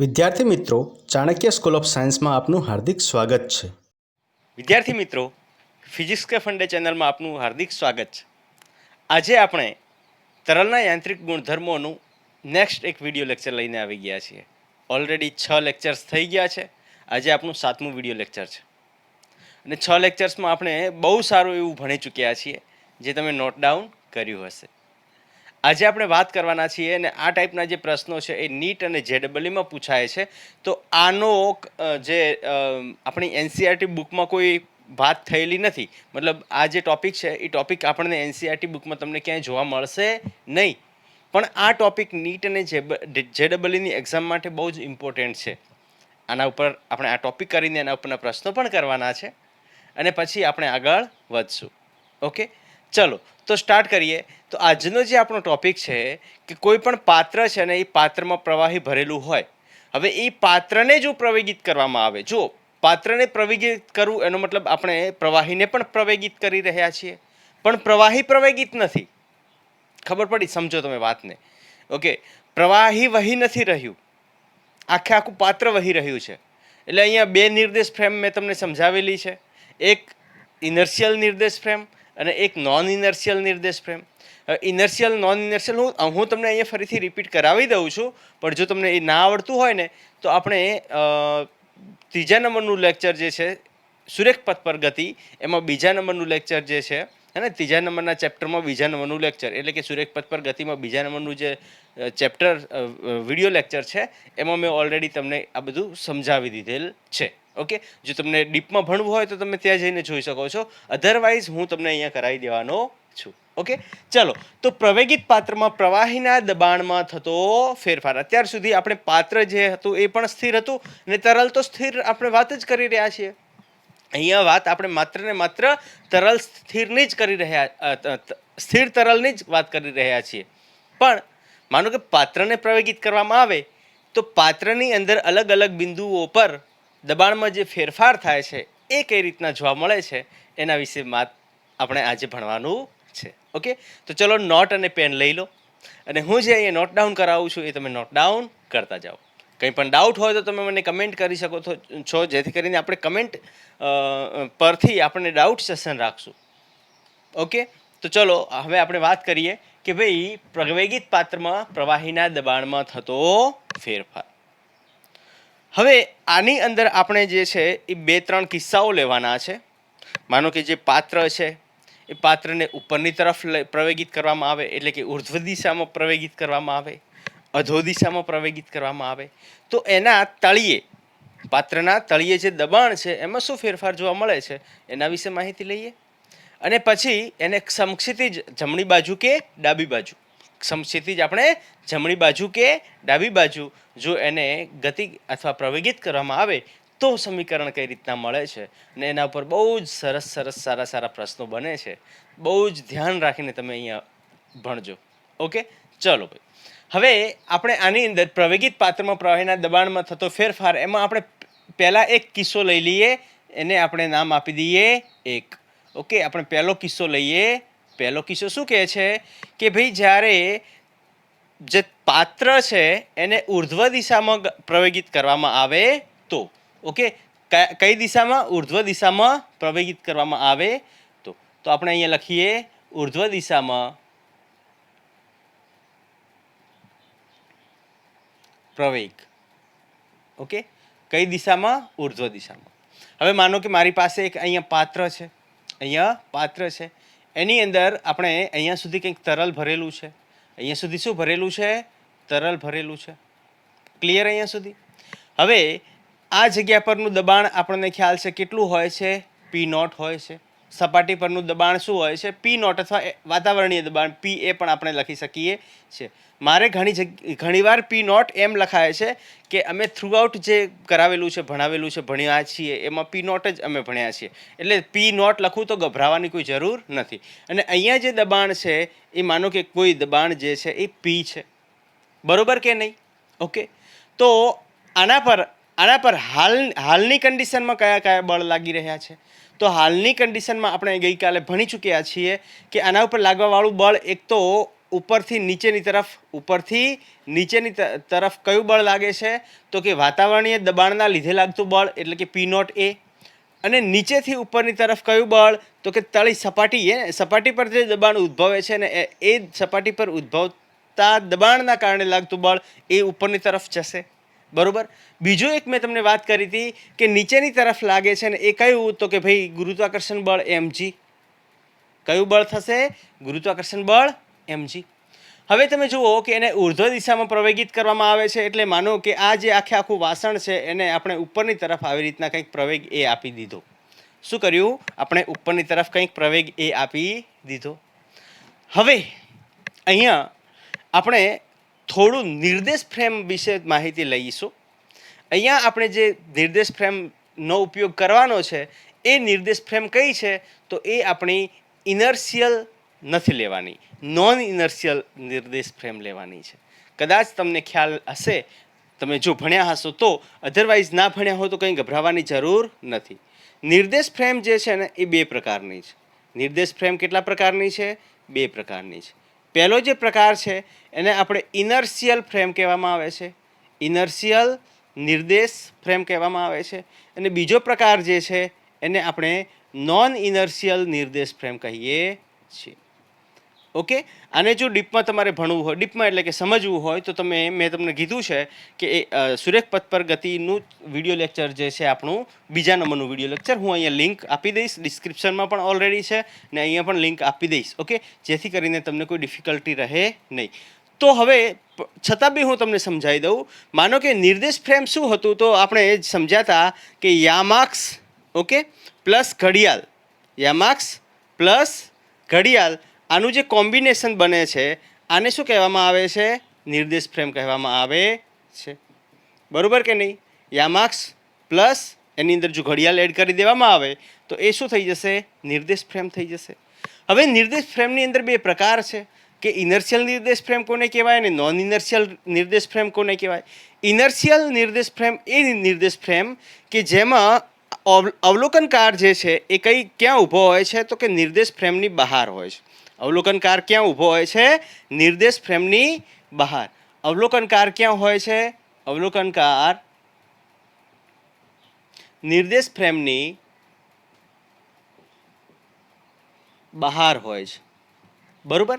વિદ્યાર્થી મિત્રો, Chanakya school of સાયન્સમાં આપનું હાર્દિક સ્વાગત છે. વિદ્યાર્થી મિત્રો, ફિઝિક્સ કે ફંડે ચેનલમાં આપનું હાર્દિક સ્વાગત છે. આજે આપણે તરલના યાંત્રિક ગુણધર્મોનું નેક્સ્ટ એક વિડીયો લેક્ચર લઈને આવી ગયા છીએ. ઓલરેડી 6 લેક્ચર્સ થઈ ગયા છે. આજે આપણું 7મું વિડીયો લેક્ચર છે અને 6 લેક્ચર્સમાં આપણે બહુ સારું એવું ભણી ચૂક્યા છીએ, જે તમે નોટ ડાઉન કર્યું હશે. આજે આપણે વાત કરવાના છીએ અને આ ટાઈપના જે પ્રશ્નો છે એ નીટ અને જેડબલઈમાં પૂછાય છે. તો આનો જે આપણી એનસીઆરટી બુકમાં કોઈ વાત થયેલી નથી. મતલબ આ જે ટોપિક છે એ ટોપિક આપણને એનસીઆરટી બુકમાં તમને ક્યાંય જોવા મળશે નહીં. પણ આ ટોપિક નીટ અને જેડબલઈની એક્ઝામ માટે બહુ જ ઇમ્પોર્ટન્ટ છે. આના ઉપર આપણે આ ટોપિક કરીને એના ઉપરના પ્રશ્નો પણ કરવાના છે અને પછી આપણે આગળ વધશું. ઓકે, ચલો તો સ્ટાર્ટ કરીએ. તો આજનો જે આપણો ટોપિક છે કે કોઈ પણ પાત્ર છે ને એ પાત્રમાં પ્રવાહી ભરેલું હોય. હવે એ પાત્રને જો પ્રવેગિત કરવામાં આવે, જો પાત્રને પ્રવેગિત કરવું એનો મતલબ આપણે પ્રવાહીને પણ પ્રવેગિત કરી રહ્યા છીએ, પણ પ્રવાહી પ્રવેગિત નથી. ખબર પડી? સમજો તમે વાતને. ઓકે, પ્રવાહી વહી નથી રહ્યું, આખું પાત્ર વહી રહ્યું છે. એટલે અહીંયા બે નિર્દેશ ફ્રેમ મેં તમને સમજાવેલી છે, એક ઇનર્શિયલ નિર્દેશ ફ્રેમ અને એક નોન ઇનર્શિયલ નિર્દેશ ફ્રેમ. ઇનર્શિયલ નોન ઇનર્શિયલ હું તમને અહીંયા ફરીથી રિપીટ કરાવી દઉં છું, પણ જો તમને એ ના આવડતું હોય ને તો આપણે 3જા નંબરનું લેક્ચર જે છે સુરેખ પથ પર ગતિ, એમાં 2જા નંબરનું લેક્ચર જે છે અને 3જા નંબરના ચેપ્ટરમાં 2જા નંબરનું લેક્ચર, એટલે કે સુરેખ પથ પર ગતિમાં 2જા નંબરનું જે ચેપ્ટર વિડીયો લેક્ચર છે એમાં મેં ઓલરેડી તમને આ બધું સમજાવી દીધેલ છે. ઓકે, જો તમને ડીપમાં ભણવું હોય તો તમે ત્યાં જઈને જોઈ શકો છો, અધરવાઇઝ હું તમને અહીંયા કરાવી દેવાનો છું. ઓકે, ચલો તો પ્રવેગિત પાત્રમાં પ્રવાહીના દબાણમાં થતો ફેરફાર. અત્યાર સુધી આપણે પાત્ર જે હતું એ પણ સ્થિર હતું અને તરલ તો સ્થિર આપણે વાત જ કરી રહ્યા છીએ. અહીંયા વાત આપણે માત્ર ને માત્ર તરલ સ્થિરની જ કરી રહ્યા, સ્થિર તરલની જ વાત કરી રહ્યા છીએ. પણ માનો કે પાત્રને પ્રવેગિત કરવામાં આવે તો પાત્રની અંદર અલગ અલગ બિંદુઓ પર દબાણમાં જે ફેરફાર થાય છે એ કઈ રીતના જોવા મળે છે એના વિશે વાત આપણે આજે ભણવાનું છે. ઓકે, તો ચલો નોટ અને પેન લઈ લો અને હું જે અહીંયા નોટ ડાઉન કરાવું છું એ તમે નોટ ડાઉન કરતા જાઓ. કંઈ પણ ડાઉટ હોય તો તમે મને કમેન્ટ કરી શકો છો, જેથી કરીને આપણે કમેન્ટ પરથી આપણે ડાઉટ સેશન રાખશું. ઓકે, તો ચલો હવે આપણે વાત કરીએ કે ભાઈ પ્રવેગિત પાત્રમાં પ્રવાહીના દબાણમાં થતો ફેરફાર. હવે આની અંદર આપણે જે છે એ 2-3 કિસ્સાઓ લેવાના છે. માનો કે જે પાત્ર છે એ પાત્રને ઉપરની તરફ પ્રવેગિત કરવામાં આવે, એટલે કે ઉર્ધ્વ દિશામાં પ્રવેગિત કરવામાં આવે, અધો દિશામાં પ્રવેગિત કરવામાં આવે, તો એના તળિયે, પાત્રના તળિયે જે દબાણ છે એમાં શું ફેરફાર જોવા મળે છે એના વિશે માહિતી લઈએ. અને પછી એને સમક્ષિતિજ જમણી બાજુ કે ડાબી બાજુ, સમક્ષિતિજ આપણે જમણી બાજુ કે ડાબી બાજુ જો એને ગતિ અથવા પ્રવેગિત કરવામાં આવે તો સમીકરણ કઈ રીતના મળે છે અને એના ઉપર બહુ જ સરસ સારા પ્રશ્નો બને છે. બહુ જ ધ્યાન રાખીને તમે અહીંયા ભણજો. ઓકે, ચલો ભાઈ. હવે આપણે આની અંદર પ્રવેગિત પાત્રમાં પ્રવાહીના દબાણમાં થતો ફેરફાર, એમાં આપણે પહેલા એક કિસ્સો લઈ લઈએ, એને આપણે નામ આપી દઈએ 1. ઓકે, આપણે પહેલો કિસ્સો લઈએ. પહેલો કિસ્સો શું કહે છે કે ભાઈ જ્યારે જે પાત્ર છે એને ઉર્ધ્વ દિશામાં પ્રવેગિત કરવામાં આવે તો, ઓકે, કઈ દિશામાં? ઉર્ધ્વ દિશામાં પ્રવેગિત કરવામાં આવે તો આપણે અહીંયા લખીએ ઉર્ધ્વ દિશામાં પ્રવેગ. ઓકે, કઈ દિશામાં? ઉર્ધ્વ દિશામાં. હવે માનો કે મારી પાસે એક અહીંયા પાત્ર છે, અહીંયા પાત્ર છે, એની અંદર આપણે અહીંયા સુધી કંઈક તરલ ભરેલું છે. અહીંયા સુધી શું ભરેલું છે? તરલ ભરેલું છે. ક્લિયર અહીંયા સુધી? હવે આ જગ્યા પરનું દબાણ આપણને ખ્યાલ છે કેટલું હોય છે? P0 હોય છે. સપાટી પરનું દબાણ શું હોય છે? P0 અથવા વાતાવરણીય દબાણ P એ પણ આપણે લખી શકીએ છીએ. મારે ઘણીવાર P0 એમ લખાય છે કે અમે થ્રુઆઉટ જે કરાવેલું છે, ભણાવેલું છે, ભણ્યા છીએ એમાં P0 જ અમે ભણ્યા છીએ, એટલે P0 લખું તો ગભરાવાની કોઈ જરૂર નથી. અને અહીંયા જે દબાણ છે એ માનો કે કોઈ દબાણ જે છે એ P છે, બરોબર કે નહીં? ઓકે, તો આના પર હાલની કન્ડિશનમાં કયા બળ લાગી રહ્યા છે? તો હાલની કન્ડિશનમાં આપણે ગઈકાલે ભણી ચૂક્યા છીએ કે આના ઉપર લાગવાવાળું બળ એક તો ઉપરથી નીચેની તરફ કયું બળ લાગે છે? તો કે વાતાવરણીય દબાણના લીધે લાગતું બળ એટલે કે P નોટ એ. અને નીચેથી ઉપરની તરફ કયું બળ? તો કે તળી સપાટી પર જે દબાણ ઉદ્ભવે છે ને એ સપાટી પર ઉદ્ભવતા દબાણના કારણે લાગતું બળ એ ઉપરની તરફ જશે. બરોબર. બીજું એક મેં તમને વાત કરી હતી કે નીચેની તરફ લાગે છે ને એ કયું? તો કે ભાઈ ગુરુત્વાકર્ષણ બળ mg. કયું બળ થશે? ગુરુત્વાકર્ષણ બળ mg. હવે તમે જુઓ કે એને ઉર્ધ્વ દિશામાં પ્રવેગિત કરવામાં આવે છે એટલે માનો કે આ જે આખું વાસણ છે એને આપણે ઉપરની તરફ આવી રીતના કંઈક પ્રવેગ એ આપી દીધો. શું કર્યું? આપણે ઉપરની તરફ કંઈક પ્રવેગ એ આપી દીધો. હવે અહીંયા આપણે થોડું નિર્દેશ ફ્રેમ વિશે માહિતી લઈશું. અહીંયા આપણે જે નિર્દેશ ફ્રેમનો ઉપયોગ કરવાનો છે એ નિર્દેશ ફ્રેમ કઈ છે? તો એ આપણી ઇનર્શિયલ નથી લેવાની, નોન ઇનર્શિયલ નિર્દેશ ફ્રેમ લેવાની છે. કદાચ તમને ખ્યાલ હશે, તમે જો ભણ્યા હશો તો, અધરવાઇઝ ના ભણ્યા હો તો કંઈ ગભરાવાની જરૂર નથી. નિર્દેશ ફ્રેમ જે છે ને એ 2 પ્રકારની છે. નિર્દેશ ફ્રેમ કેટલા પ્રકારની છે? 2 પ્રકારની છે. પહેલો જે પ્રકાર છે એને આપણે ઇનર્શિયલ ફ્રેમ કહેવામાં આવે છે, ઇનર્શિયલ નિર્દેશ ફ્રેમ કહેવામાં આવે છે. અને બીજો પ્રકાર જે છે એને આપણે નોન ઇનર્શિયલ નિર્દેશ ફ્રેમ કહીએ છીએ. ઓકે. આને જો ડીપમાં તમારે ભણવું હોય, ડીપમાં એટલે કે સમજવું હોય તો મેં તમને કીધું છે કે એ સુરેખ પથ પર ગતિનું વિડીયો લેક્ચર જે છે આપણું 2 નંબરનું વિડીયો લેક્ચર હું અહીંયા લિંક આપી દઈશ, ડિસ્ક્રિપ્શનમાં પણ ઓલરેડી છે ને અહીંયા પણ લિંક આપી દઈશ. ઓકે, જેથી કરીને તમને કોઈ ડિફિકલ્ટી રહે નહીં. તો હવે છતાં બી હું તમને સમજાવી દઉં. માનો કે નિર્દેશ ફ્રેમ શું હતું? તો આપણે એ જ સમજ્યા હતા કે યામાક્સ, ઓકે, પ્લસ ઘડિયાળ, યામાક્સ પ્લસ ઘડિયાળ, આનું જે કોમ્બિનેશન બને છે આને શું કહેવામાં આવે છે? નિર્દેશ ફ્રેમ કહેવામાં આવે છે. બરોબર કે નહીં? યામાક્સ પ્લસ એની અંદર જો ઘડિયાળ એડ કરી દેવામાં આવે તો એ શું થઈ જશે? નિર્દેશ ફ્રેમ થઈ જશે. હવે નિર્દેશ ફ્રેમની અંદર 2 પ્રકાર છે કે ઇનર્શિયલ નિર્દેશ ફ્રેમ કોને કહેવાય અને નોન ઇનર્શિયલ નિર્દેશ ફ્રેમ કોને કહેવાય? ઇનર્શિયલ નિર્દેશ ફ્રેમ એ નિર્દેશ ફ્રેમ કે જેમાં અવલોકનકાર જે છે એ ક્યાં ઊભો હોય છે? તો કે નિર્દેશ ફ્રેમની બહાર હોય છે. અવલોકનકાર ક્યાં ઊભો હોય છે? નિર્દેશ ફ્રેમની બહાર. અવલોકનકાર ક્યાં હોય છે? અવલોકનકાર નિર્દેશ ફ્રેમની બહાર હોય છે. બરોબર.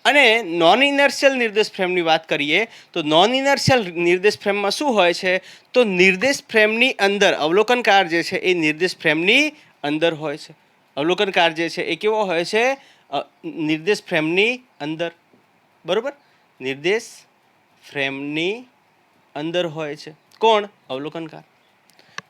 અને નોન ઇનર્શિયલ નિર્દેશ ફ્રેમની વાત કરીએ તો નોન ઇનર્શિયલ નિર્દેશ ફ્રેમમાં શું હોય છે? તો નિર્દેશ ફ્રેમની અંદર અવલોકનકાર જે છે એ નિર્દેશ ફ્રેમની અંદર હોય છે. અવલોકનકાર જે છે એ કેવો હોય છે? નિર્દેશ ફ્રેમની અંદર. બરોબર. નિર્દેશ ફ્રેમની અંદર હોય છે. કોણ? અવલોકનકાર.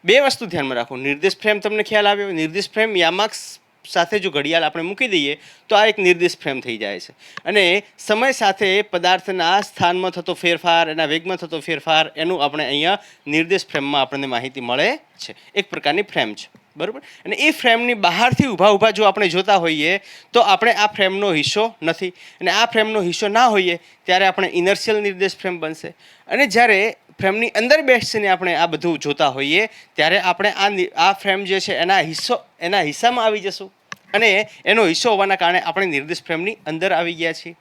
2 વસ્તુ ધ્યાનમાં રાખો. નિર્દેશ ફ્રેમ તમને ખ્યાલ આવ્યો? નિર્દેશ ફ્રેમ યામાક્સ સાથે જો ઘડિયાળ આપણે મૂકી દઈએ તો આ એક નિર્દેશ ફ્રેમ થઈ જાય છે. અને સમય સાથે પદાર્થના સ્થાનમાં થતો ફેરફાર, એના વેગમાં થતો ફેરફાર, એનું આપણે અહીંયા નિર્દેશ ફ્રેમમાં આપણને માહિતી મળે છે. એક પ્રકારની ફ્રેમ છે. બરાબર. અને એ ફ્રેમની બહારથી ઊભા જો આપણે જોતા હોઈએ તો આપણે આ ફ્રેમનો હિસ્સો નથી. અને આ ફ્રેમનો હિસ્સો ના હોઈએ ત્યારે આપણે ઇનર્શિયલ નિર્દેશ ફ્રેમ બનશે. અને જ્યારે ફ્રેમની અંદર બેસીને આપણે આ બધું જોતા હોઈએ ત્યારે આપણે આ ફ્રેમ જે છે એના હિસ્સામાં આવી જશું. અને એનો હિસ્સો હોવાના કારણે આપણે નિર્દેશ ફ્રેમની અંદર આવી ગયા છીએ.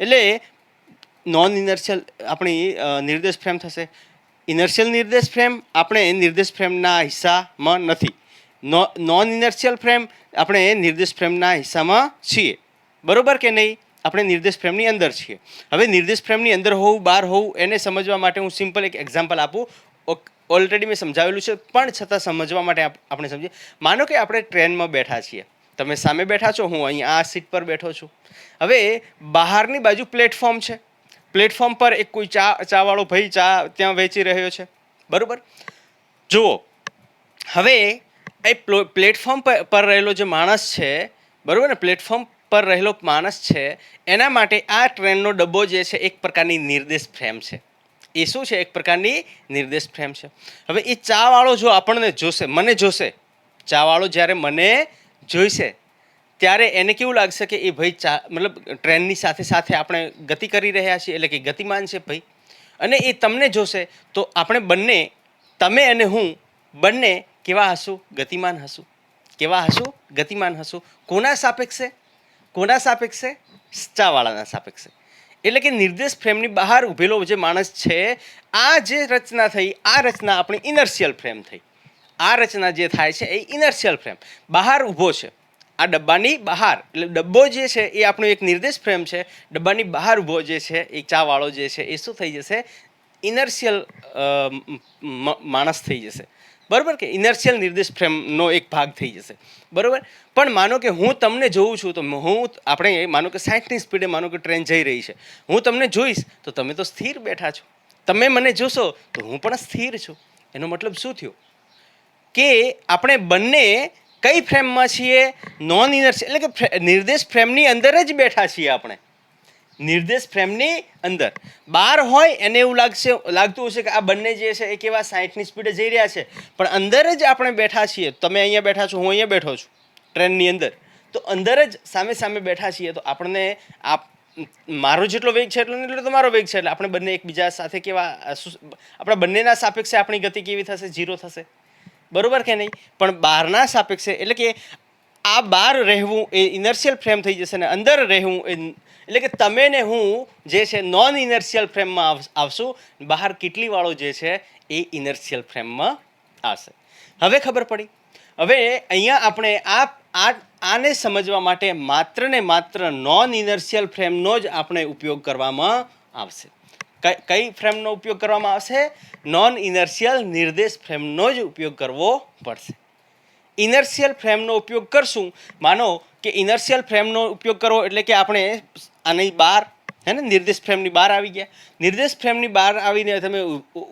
એટલે નોન ઇનર્શિયલ આપણી નિર્દેશ ફ્રેમ થશે. ઇનર્શિયલ નિર્દેશ ફ્રેમ આપણે નિર્દેશ ફ્રેમના હિસ્સામાં નથી. નોન ઇનર્શિયલ ફ્રેમ આપણે નિર્દેશ ફ્રેમના હિસ્સામાં છીએ. બરોબર કે નહીં? આપણે નિર્દેશ ફ્રેમની અંદર છીએ. હવે નિર્દેશ ફ્રેમની અંદર હોવું, બહાર હોવું એને સમજવા માટે હું સિમ્પલ એક એક્ઝામ્પલ આપું. ઓલરેડી મેં સમજાવેલું છે પણ છતાં સમજવા માટે આપણે સમજીએ. માનો કે આપણે ટ્રેનમાં બેઠા છીએ. તમે સામે બેઠા છો, હું અહીંયા આ સીટ પર બેઠો છું. હવે બહારની બાજુ પ્લેટફોર્મ છે. પ્લેટફોર્મ પર એક કોઈ ચાવાળો ભાઈ ચા ત્યાં વેચી રહ્યો છે. બરાબર. જુઓ, હવે એ પ્લેટફોર્મ પર રહેલો જે માણસ છે, બરાબર ને, પ્લેટફોર્મ પર રહેલો માણસ છે એના માટે આ ટ્રેનનો ડબ્બો જે છે એક પ્રકારની નિર્દેશ ફ્રેમ છે. એ શું છે? એક પ્રકારની નિર્દેશ ફ્રેમ છે. હવે એ ચાવાળો જો આપણને જોશે, મને જોશે, ચાવાળો જ્યારે મને જોઈશે ત્યારે એને કેવું લાગશે કે એ ભાઈ મતલબ ટ્રેનની સાથે સાથે આપણે ગતિ કરી રહ્યા છીએ, એટલે કે ગતિમાન છે ભાઈ. અને એ તમને જોશે તો આપણે બંને, તમે અને હું બંને કેવા હશું? ગતિમાન હશું. કેવા હશું? ગતિમાન હશું. કોના સાપેક્ષે? કોના સાપેક્ષે? ચાવાળાના સાપેક્ષે. એટલે કે નિર્દેશ ફ્રેમની બહાર ઊભેલો જે માણસ છે, આ જે રચના થઈ, આ રચના આપણી ઇનર્શિયલ ફ્રેમ થઈ. આ રચના જે થાય છે એ ઇનર્શિયલ ફ્રેમ બહાર ઊભો છે. આ ડબ્બાની બહાર, એટલે ડબ્બો જે છે એ આપણો એક નિર્દેશ ફ્રેમ છે. ડબ્બાની બહાર ઊભો જે છે એ ચાવાળો જે છે એ શું થઈ જશે? ઇનર્શિયલ માણસ થઈ જશે. બરાબર, કે ઇનર્શિયલ નિર્દેશ ફ્રેમનો એક ભાગ થઈ જશે. બરાબર. પણ માનો કે હું તમને જોઉં છું, તો આપણે માનો કે 60ની સ્પીડે માનો કે ટ્રેન જઈ રહી છે, હું તમને જોઈશ તો તમે તો સ્થિર બેઠા છો, તમે મને જોશો તો હું પણ સ્થિર છું. એનો મતલબ શું થયો? કે આપણે બંને કઈ ફ્રેમમાં છીએ? નોન ઇનર્શિયલ, એટલે કે નિર્દેશ ફ્રેમની અંદર જ બેઠા છીએ. આપણે નિર્દેશ ફ્રેમની અંદર. બહાર હોય એને એવું લાગતું હશે કે આ બંને જે છે એ કેવા 60ની સ્પીડે જઈ રહ્યા છે, પણ અંદર જ આપણે બેઠા છીએ. તમે અહીંયા બેઠા છો, હું અહીંયા બેઠો છું ટ્રેનની અંદર, તો અંદર જ સામે સામે બેઠા છીએ. તો આપણને મારો જેટલો વેગ છે એટલો તમારો વેગ છે, એટલે આપણે બંને એકબીજા સાથે કેવા, આપણા બંનેના સાપેક્ષે આપણી ગતિ કેવી થશે? 0 થશે. બરોબર કે નહીં? પણ બહારના સાપેક્ષે, એટલે કે આ બહાર રહેવું એ ઇનર્શિયલ ફ્રેમ થઈ જશે, ને અંદર રહેવું એટલે કે તમે ને હું જે છે નોન ઇનર્શિયલ ફ્રેમમાં આવશું. બહાર કેટલી વાળો જે છે એ ઇનર્શિયલ ફ્રેમમાં આવશે. હવે ખબર પડી. હવે અહીંયા આપણે આને સમજવા માટે માત્ર ને માત્ર નોન ઇનર્શિયલ ફ્રેમનો જ આપણે ઉપયોગ કરવામાં આવશે. કઈ ફ્રેમનો ઉપયોગ કરવામાં આવશે? નોન ઇનર્શિયલ નિર્દેશ ફ્રેમનો જ ઉપયોગ કરવો પડશે. ઇનર્શિયલ ફ્રેમનો ઉપયોગ કરશું. માનો કે ઇનર્શિયલ ફ્રેમનો ઉપયોગ કરવો એટલે કે આપણે આની બહાર, હે ને, નિર્દેશ ફ્રેમની બહાર આવી ગયા. નિર્દેશ ફ્રેમની બહાર આવીને તમે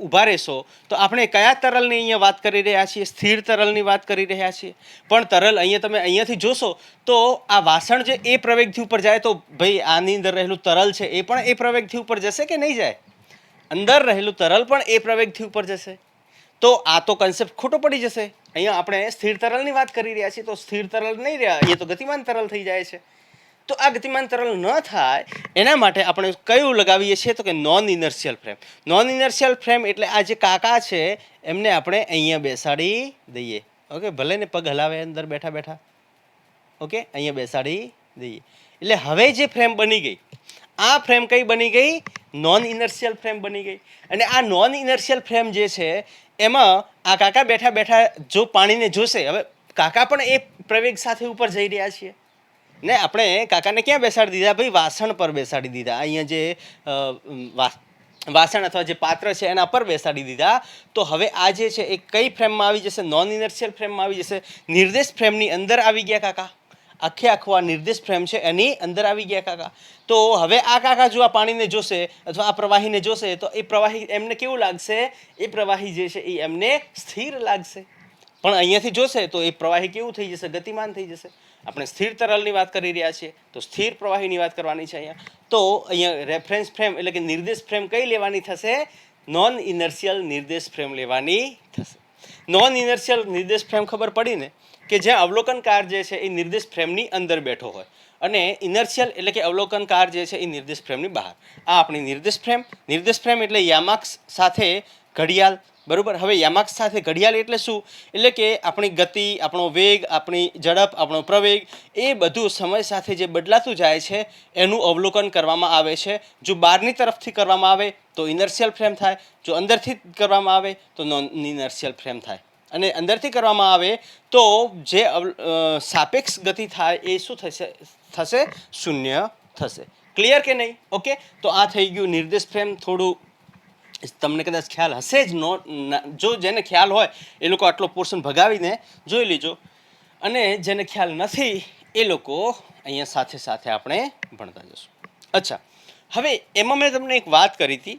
ઊભા રહેશો તો આપણે કયા તરલની અહીંયા વાત કરી રહ્યા છીએ? સ્થિર તરલની વાત કરી રહ્યા છીએ. પણ તરલ અહીંયા તમે અહીંયાથી જોશો તો આ વાસણ જે એ પ્રવેગથી ઉપર જાય, તો ભાઈ આની અંદર રહેલું તરલ છે એ પણ એ પ્રવેગથી ઉપર જશે કે નહીં જાય? અંદર રહેલું તરલ પણ એ પ્રવેગથી ઉપર જશે. તો આ તો કન્સેપ્ટ ખોટો પડી જશે. અહીંયા આપણે સ્થિર તરલની વાત કરી રહ્યા છીએ, તો સ્થિર તરલ નહીં રહ્યા, અહીંયા તો ગતિમાન તરલ થઈ જાય છે. તો આ ગતિમાન તરલ ન થાય એના માટે આપણે કયું લગાવીએ છીએ? તો કે non inertial frame. Non inertial frame એટલે આ જે કાકા છે એમને આપણે અહીંયા બેસાડી દઈએ. ઓકે, ભલે ને પગ હલાવે અંદર બેઠા બેઠા, ઓકે, અહીંયા બેસાડી દઈએ. એટલે હવે જે ફ્રેમ બની ગઈ, આ ફ્રેમ કઈ બની ગઈ? નોન ઇનર્શિયલ ફ્રેમ બની ગઈ. અને આ નોન ઇનર્શિયલ ફ્રેમ જે છે એમાં આ કાકા બેઠા બેઠા જો પાણીને જોશે, હવે કાકા પણ એ પ્રવેગ સાથે ઉપર જઈ રહ્યા છીએ ને. આપણે કાકાને ક્યાં બેસાડી દીધા? ભાઈ વાસણ પર બેસાડી દીધા. અહીંયા જે વાસણ અથવા જે પાત્ર છે એના પર બેસાડી દીધા. તો હવે આ જે છે એ કઈ ફ્રેમમાં આવી જશે? નોન ઇનર્શિયલ ફ્રેમમાં આવી જશે. નિર્દેશ ફ્રેમની અંદર આવી ગયા કાકા. આખું આ નિર્દેશ ફ્રેમ છે એની અંદર આવી ગયા કાકા. તો હવે આ કાકા જો આ પાણીને જોશે અથવા આ પ્રવાહીને જોશે તો એ પ્રવાહી એમને કેવું લાગશે? એ પ્રવાહી જે છે એ એમને સ્થિર લાગશે. પણ અહીંયાથી જોશે તો એ પ્રવાહી કેવું થઈ જશે? ગતિમાન થઈ જશે. આપણે સ્થિર તરલની વાત કરી રહ્યા છીએ તો સ્થિર પ્રવાહીની વાત કરવાની છે અહીંયા. તો અહીંયા રેફરન્સ ફ્રેમ એટલે કે નિર્દેશ ફ્રેમ કઈ લેવાની થશે? નોન ઇનર્શિયલ નિર્દેશ ફ્રેમ લેવાની થશે. નોન ઇનર્શિયલ નિર્દેશ ફ્રેમ ખબર પડી ને, કે જ્યાં અવલોકનકાર જે છે એ નિર્દેશ ફ્રેમની અંદર બેઠો હોય, અને ઇનર્શિયલ એટલે કે અવલોકનકાર જે છે એ નિર્દેશ ફ્રેમની બહાર. આ આપણી નિર્દેશ ફ્રેમ. નિર્દેશ ફ્રેમ એટલે યામાક્ષ સાથે ઘડિયાળ. બરાબર. હવે યામાક્ષ સાથે ઘડિયાળ એટલે શું? એટલે કે આપણી ગતિ, આપણો વેગ, આપણી ઝડપ, આપણો પ્રવેગ એ બધું સમય સાથે જે બદલાતું જાય છે એનું અવલોકન કરવામાં આવે છે. જો બહારની તરફથી કરવામાં આવે તો ઇનર્શિયલ ફ્રેમ થાય, જો અંદરથી કરવામાં આવે તો નોન ઇનર્શિયલ ફ્રેમ થાય. અને અંદરથી કરવામાં આવે તો જે સાપેક્ષ ગતિ થાય એ શું થશે? શૂન્ય થશે. ક્લિયર કે નહીં? ઓકે, તો આ થઈ ગયું નિર્દેશ ફ્રેમ. થોડું તમને કદાચ ખ્યાલ હશે જ. જો જેને ખ્યાલ હોય એ લોકો આટલો પોર્શન ભગાવીને જોઈ લીજો, અને જેને ખ્યાલ નથી એ લોકો અહીંયા સાથે સાથે આપણે ભણતા જશું. અચ્છા, હવે એમાં મેં તમને એક વાત કરી હતી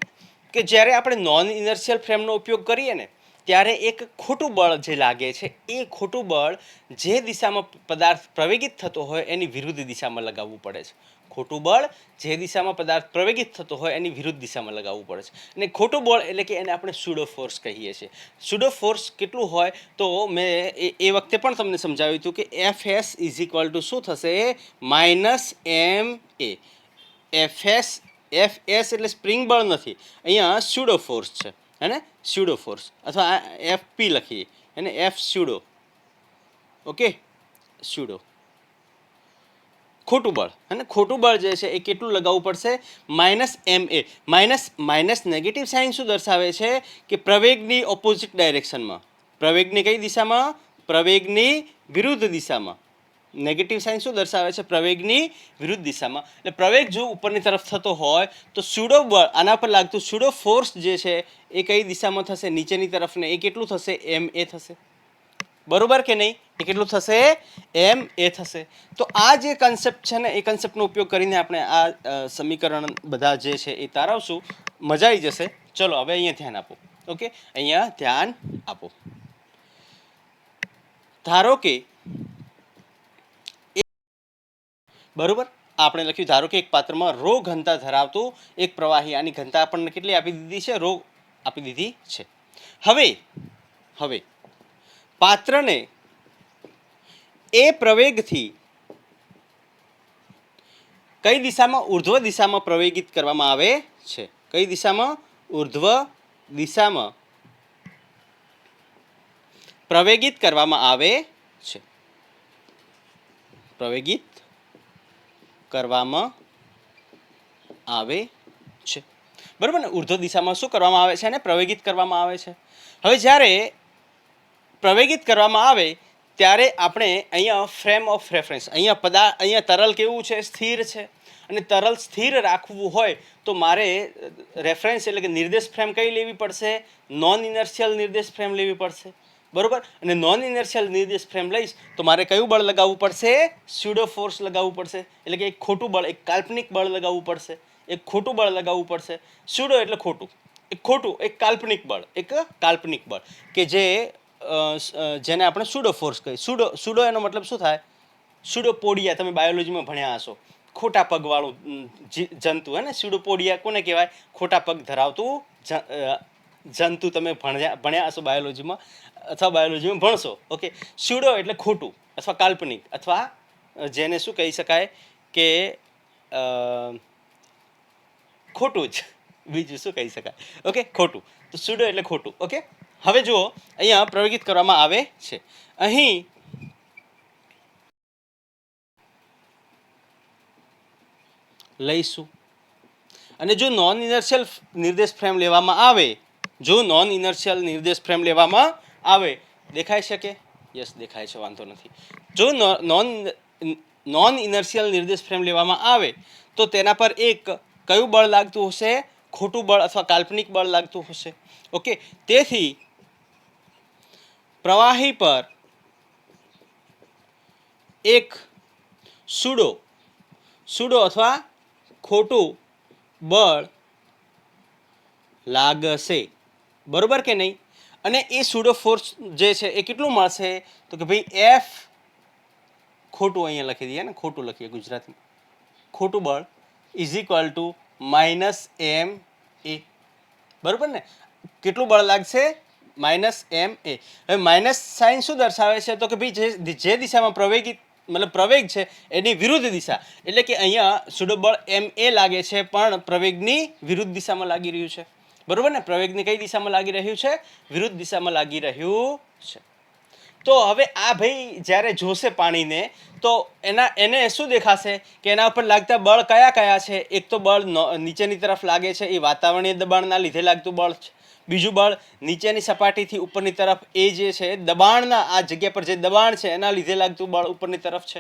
કે જ્યારે આપણે નોન ઇનર્શિયલ ફ્રેમનો ઉપયોગ કરીએ ને ત્યારે એક ખોટું બળ જે લાગે છે એ ખોટું બળ જે દિશામાં પદાર્થ પ્રવેગિત થતો હોય એની વિરુદ્ધ દિશામાં લગાવવું પડે છે. ખોટું બળ જે દિશામાં પદાર્થ પ્રવેગિત થતો હોય એની વિરુદ્ધ દિશામાં લગાવવું પડે છે. અને ખોટું બળ એટલે કે એને આપણે સ્યુડો ફોર્સ કહીએ છીએ. સ્યુડો ફોર્સ કેટલું હોય તો મેં એ વખતે પણ તમને સમજાવ્યું હતું કે FS ઇઝ ઇક્વલ ટુ શું થશે? -ma. FS એટલે સ્પ્રિંગ બળ નથી, અહીંયા સ્યુડો ફોર્સ છે, હે ને? સ્યુડો ફોર્સ, અથવા FP લખીએ, એને F સ્યુડો. Okay, pseudo. ખોટું બળ અને ખોટું બળ જે છે એ કેટલું લગાવવું પડશે -ma માઇનસ નેગેટિવ સાઇન શું દર્શાવે છે કે પ્રવેગની ઓપોઝિટ ડાયરેક્શનમાં, પ્રવેગની કઈ દિશામાં, પ્રવેગની વિરુદ્ધ દિશામાં. નેગેટિવ સાઇન શું દર્શાવે છે, પ્રવેગની વિરુદ્ધ દિશામાં. એટલે પ્રવેગ જો ઉપરની તરફ થતો હોય તો સ્યુડો બળ, આના પર લાગતું સ્યુડો ફોર્સ જે છે એ કઈ દિશામાં થશે, નીચેની તરફને. એ કેટલું થશે, ma થશે. બરોબર કે નહીં? એ કેટલું થશે, ma થશે. તો આ જે કન્સેપ્ટ છે ને, એ કન્સેપ્ટનો ઉપયોગ કરીને આપણે આ સમીકરણ બધા જે છે એ તારવશું. મજા આવી જશે. ચલો હવે અહીંયા ધ્યાન આપો. ઓકે, અહીંયા ધ્યાન આપો. ધારો કે બરોબર આપણે લખ્યું, ધારો કે એક પાત્રમાં રો ઘનતા ધરાવતું એક પ્રવાહી, આની ઘનતા આપણને કેટલી આપી દીધી છે, રો આપી દીધી છે. હવે પાત્રને એ પ્રવેગથી કઈ દિશામાં, ઉર્ધ્વ દિશામાં પ્રવેગિત કરવામાં આવે છે. કઈ દિશામાં, ઉર્ધ્વ દિશામાં પ્રવેગિત કરવામાં આવે છે. પ્રવેગિત કરવામાં આવે છે. બરાબર ને? ઉર્ધ્વ દિશામાં શું કરવામાં આવે છે, અને પ્રવેગિત કરવામાં આવે છે. હવે જ્યારે પ્રવેગિત કરવામાં આવે ત્યારે આપણે અહીંયા ફ્રેમ ઓફ રેફરન્સ, અહીંયા તરલ કેવું છે, સ્થિર છે. અને તરલ સ્થિર રાખવું હોય તો મારે રેફરન્સ એટલે કે નિર્દેશ ફ્રેમ કઈ લેવી પડશે, નોન ઇનર્શિયલ નિર્દેશ ફ્રેમ લેવી પડશે. બરોબર? અને નોન ઇનર્શિયલ નિર્દેશ ફ્રેમ લઈશ તો મારે કયું બળ લગાવવું પડશે, સ્યુડો ફોર્સ લગાવવું પડશે. એટલે કે એક ખોટું બળ, એક કાલ્પનિક બળ લગાવવું પડશે. એક ખોટું બળ લગાવવું પડશે. સ્યુડો એટલે ખોટું, એક કાલ્પનિક બળ, કે જેને આપણે સ્યુડો ફોર્સ કહીએ. સ્યુડો એનો મતલબ શું થાય, સ્યુડોપોડિયા, તમે બાયોલોજીમાં ભણ્યા હશો, ખોટા પગવાળું જંતુ. હે ને? સ્યુડોપોડિયા કોને કહેવાય, ખોટા પગ ધરાવતું જંતુ. તમે ભણ્યા હશો બાયોલોજીમાં, અથવા બાયોલોજીમાં ભણશો. ઓકે, સ્યુડો એટલે ખોટું અથવા કાલ્પનિક, અથવા જેને શું કહી શકાય કે ખોટું જ, બીજું શું કહી શકાય. ઓકે, ખોટું. તો સ્યુડો એટલે ખોટું. ઓકે, હવે જુઓ અહીંયા પ્રવેગિત કરવામાં આવે છે. અહીં લઈશું અને જો નોન ઇનર્શિયલ નિર્દેશ ફ્રેમ લેવામાં આવે, દેખાય છે કે યસ દેખાય છે, વાંધો નથી. જો નોન ઇનર્શિયલ નિર્દેશ ફ્રેમ લેવામાં આવે તો તેના પર એક કયું બળ લાગતું હશે, ખોટું બળ અથવા કાલ્પનિક બળ લાગતું હશે. ઓકે, તેથી પ્રવાહી પર એક સ્યુડો અથવા ખોટું બળ લાગશે. બરોબર કે નહીં? અને એ સ્યુડો ફોર્સ જે છે એ કેટલું મળશે, તો કે ભાઈ એફ, ખોટું અહીંયા લખી દઈએ ને, ખોટું લખીએ ગુજરાતીમાં, ખોટું બળ ઇઝ ઇક્વલ ટુ -ma. બરોબર ને? કેટલું બળ લાગશે, -ma. હવે માઇનસ સાઇન શું દર્શાવે છે, તો કે ભાઈ જે દિશામાં પ્રવેગ છે એની વિરુદ્ધ દિશા. એટલે કે અહીંયા સ્યુડો બળ ma લાગે છે, પણ પ્રવેગની વિરુદ્ધ દિશામાં લાગી રહ્યું છે. બરોબર ને? પ્રવેગની કઈ દિશામાં લાગી રહ્યું છે, વિરુદ્ધ દિશામાં લાગી રહ્યું છે. તો હવે આ ભાઈ જ્યારે જોશે પાણીને તો એને શું દેખાશે કે એના ઉપર લાગતા બળ કયા કયા છે. એક તો બળ નીચેની તરફ લાગે છે, એ વાતાવરણીય દબાણના લીધે લાગતું બળ છે. બીજું બળ નીચેની સપાટીથી ઉપરની તરફ, એ જે છે દબાણના, આ જગ્યા પર જે દબાણ છે એના લીધે લાગતું બળ ઉપરની તરફ છે.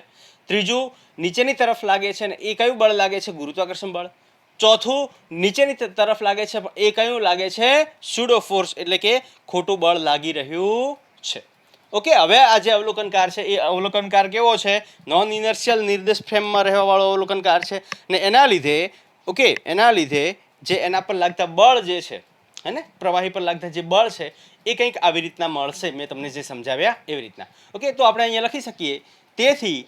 ત્રીજું નીચેની તરફ લાગે છે ને એ કયું બળ લાગે છે, ગુરુત્વાકર્ષણ બળ. ચોથું નીચેની તરફ લાગે છે, એ કયું લાગે છે, સ્યુડો ફોર્સ, એટલે કે ખોટું બળ લાગી રહ્યું છે. ઓકે, હવે આ જે અવલોકનકાર છે એ અવલોકનકાર કેવો છે, નોન ઇનર્શિયલ નિર્દેશ ફ્રેમમાં રહેવા વાળો અવલોકનકાર છે. ને એના લીધે જે એના પર લાગતા બળ જે છે, હે ને, પ્રવાહી પર લાગતા જે બળ છે એ કંઈક આવી રીતના મળશે, મેં તમને જે સમજાવ્યા એવી રીતના. ઓકે, તો આપણે અહીંયા લખી શકીએ, તેથી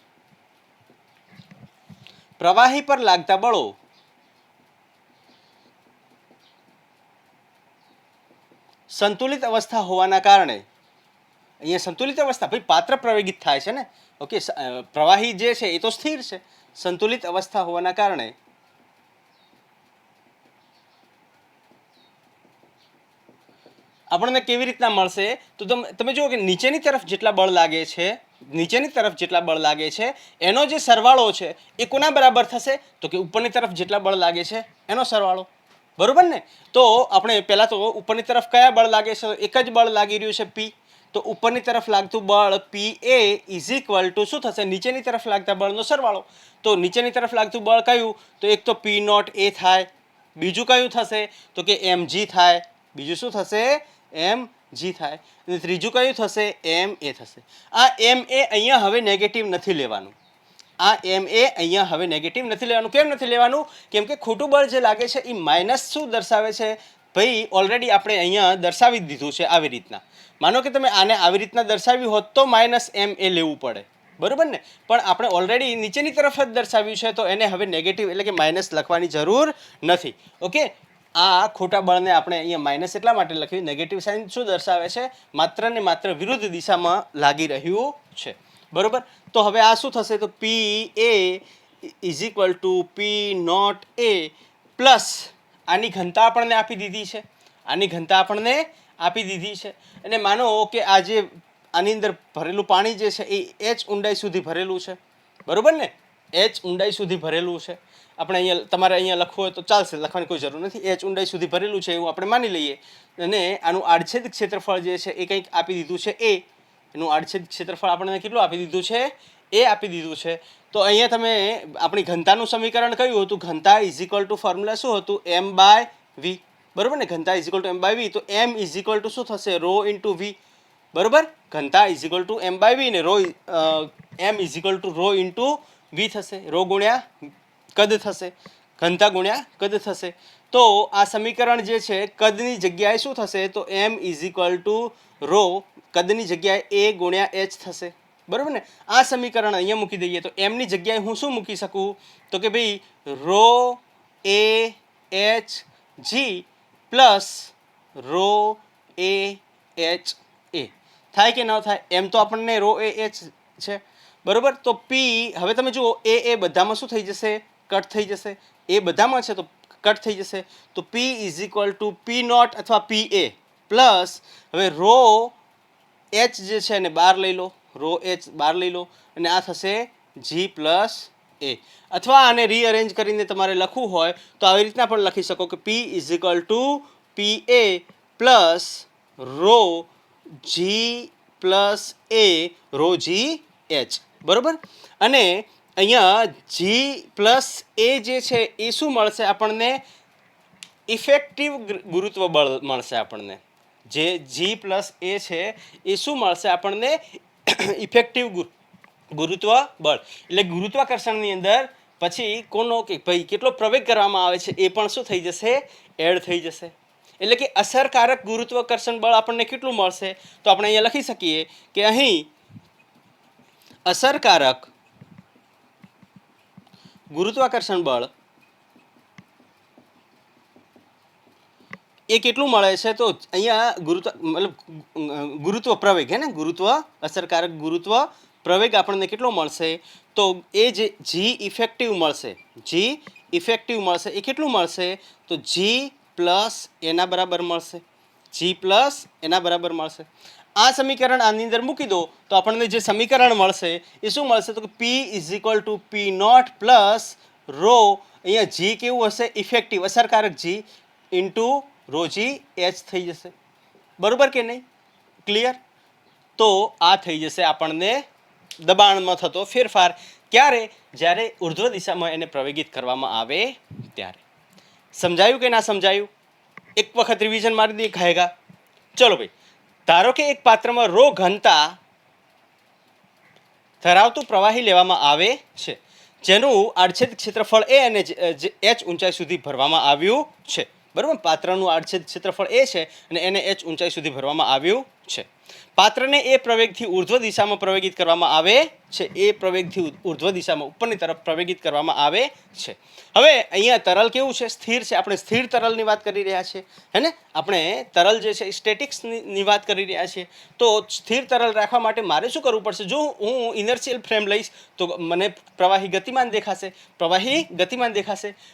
પ્રવાહી પર લાગતા બળો સંતુલિત અવસ્થા હોવાના કારણે, અહીંયા સંતુલિત અવસ્થા, ભાઈ પાત્ર પ્રવેગિત થાય છે ને. ઓકે, પ્રવાહી જે છે એ તો સ્થિર છે. સંતુલિત અવસ્થા હોવાના કારણે આપણને કેવી રીતના મળશે તો તમે જુઓ કે નીચેની તરફ જેટલા બળ લાગે છે એનો જે સરવાળો છે એ કોના બરાબર થશે તો કે ઉપરની તરફ જેટલા બળ લાગે છે એનો સરવાળો, બરોબર ને? તો આપણે પહેલાં તો ઉપરની તરફ કયા બળ લાગે છે? એક જ બળ લાગી રહ્યું છે પી, તો ઉપરની તરફ લાગતું બળ પી એ ઇઝ ઇક્વલ ટુ શું થશે? નીચેની તરફ લાગતા બળનો સરવાળો. તો નીચેની તરફ લાગતું બળ કયું? તો એક તો પી નોટ એ થાય, બીજું કયું થશે તો કે એમ જી થાય, બીજું શું થશે? એમ જી થાય, અને ત્રીજું કયું થશે? એમ એ થશે. આ એમ એ અહીંયા હવે નેગેટિવ નથી લેવાનું. કેમ નથી લેવાનું? કેમ કે ખોટું બળ જે લાગે છે એ માઇનસ શું દર્શાવે છે ભાઈ? ઓલરેડી આપણે અહીંયા દર્શાવી દીધું છે આવી રીતના. માનો કે તમે આને આવી રીતના દર્શાવ્યું હોત તો માઇનસ એમ એ લેવું પડે, બરોબર ને? પણ આપણે ઓલરેડી નીચેની તરફ જ દર્શાવ્યું છે તો એને હવે નેગેટિવ એટલે કે માઇનસ લખવાની જરૂર નથી. ઓકે, આ ખોટા બળને આપણે અહીંયા માઇનસ એટલા માટે લખ્યું, નેગેટિવ સાઇન શું દર્શાવે છે? માત્ર ને માત્ર વિરુદ્ધ દિશામાં લાગી રહ્યું છે, બરોબર? તો હવે આ શું થશે? તો P A is equal to P naught A plus આની ઘનતા આપણને આપી દીધી છે, અને માનો કે આ જે આની અંદર ભરેલું પાણી જે છે એ એચ ઊંડાઈ સુધી ભરેલું છે, બરોબર ને? એચ ઊંડાઈ સુધી ભરેલું છે. આપણે અહીંયા તમારે અહીંયા લખવું હોય તો ચાલશે, લખવાની કોઈ જરૂર નથી. એચ ઊંડાઈ સુધી ભરેલું છે એવું આપણે માની લઈએ, અને આનું આડછેદ ક્ષેત્રફળ જે છે એ કંઈક આપી દીધું છે એ. એનું આડછેદ ક્ષેત્રફળ આપણને કેટલું આપી દીધું છે? એ આપી દીધું છે. તો અહીંયા તમે આપણી ઘનતાનું સમીકરણ કયું હતું? ઘનતા ઇઝ ઇક્વલ ટુ ફોર્મ્યુલા શું હતું? એમ બાય વી, બરોબર ને? ઘનતા is equal to M by V, તો એમ ઇઝ ઇક્વલ ટુ શું થશે? રો ઇન્ટુ વી, બરોબર? ઘનતા is equal to M by V ને M is equal to rho into V થશે. રો ગુણ્યા કદ થશે, ઘનતા ગુણ્યા કદ થશે. તો આ સમીકરણ જે છે કદની જગ્યાએ શું થશે? તો M is equal to row, કદની જગ્યાએ એ ગુણ્યા એચ થશે, બરોબર ને? આ સમીકરણ અહીંયા મૂકી દઈએ તો એમની જગ્યાએ હું શું મૂકી શકું? તો કે ભાઈ rho A H G plus rho A H એ થાય કે ન થાય? એમ તો આપણને રો એ એચ છે, બરોબર? તો પી, હવે તમે જુઓ એ બધામાં શું થઈ જશે? કટ થઈ જશે. એ બધામાં છે તો કટ થઈ જશે. તો P is equal to P naught અથવા પી એ પ્લસ, હવે રો એચ જે છે એને બહાર લઈ લો, રો એચ બહાર લઈ લો, અને આ થશે જી પ્લસ એ. અથવા આને રીઅરેન્જ કરીને તમારે લખવું હોય તો આવી રીતના પણ લખી શકો કે P is equal to P A plus rho G plus A, rho G H, બરોબર? અને અહીંયા જી પ્લસ એ જે છે એ શું મળશે આપણને? ઇફેક્ટિવ ગુરુત્વ બળ મળશે આપણને. જે જી પ્લસ એ છે એ શું મળશે આપણને? ઇફેક્ટિવ ગુરુત્વ બળ. એટલે ગુરુત્વાકર્ષણની અંદર પછી કોનો કે ભાઈ કેટલો પ્રવેગ કરવામાં આવે છે એ પણ શું થઈ જશે? એડ થઈ જશે. એટલે કે અસરકારક ગુરુત્વાકર્ષણ બળ આપણને કેટલું મળશે? તો આપણે અહીંયા લખી શકીએ કે અહીં અસરકારક ગુરુત્વાકર્ષણ બળ એ કેટલું મળે છે? તો અહીંયા ગુરુત્વ પ્રવેગ હે ને, અસરકારક ગુરુત્વ પ્રવેગ આપણને કેટલો મળશે? તો એ જે જી ઇફેક્ટિવ મળશે એ કેટલું મળશે? તો જી પ્લસ એના બરાબર મળશે. આ સમીકરણ આની અંદર મૂકી દો તો આપણને જે સમીકરણ મળશે એ શું મળશે? તો કે P is equal to P naught plus rho, અહીંયા જી કેવું હશે? ઇફેક્ટિવ અસરકારક G into rho G H થઈ જશે, બરોબર કે નહીં? ક્લિયર? તો આ થઈ જશે આપણને દબાણમાં થતો ફેરફાર. ક્યારે? જ્યારે ઉર્ધ્વ દિશામાં એને પ્રવેગિત કરવામાં આવે ત્યારે. સમજાયું કે ના સમજાયું? એક વખત રિવિઝન મારી દઈએ ખાયગા. ચલો ભાઈ, ધારો કે એક પાત્રમાં રો ઘનતા ધરાવતું પ્રવાહી લેવામાં આવે છે જેનું આડછેદ ક્ષેત્રફળ એ અને એચ ઊંચાઈ સુધી ભરવામાં આવ્યું છે, બરાબર? પાત્રનું આડછેદ ક્ષેત્રફળ એ છે અને એને એચ ઊંચાઈ સુધી ભરવામાં આવ્યું છે. પાત્રને એ પ્રવેગથી ઉર્ધ્વ દિશામાં પ્રવેગિત કરવામાં આવે છે, ઉપરની તરફ પ્રવેગિત કરવામાં આવે છે. હવે અહીંયા તરલ કેવું છે? સ્થિર છે. આપણે સ્થિર તરલની વાત કરી રહ્યા છીએ, હે ને? આપણે તરલ જે છે સ્ટેટિક્સની વાત કરી રહ્યા છીએ. તો સ્થિર તરલ રાખવા માટે મારે શું કરવું પડશે? જો હું ઇનર્શિયલ ફ્રેમ લઈશ તો મને પ્રવાહી ગતિમાન દેખાશે,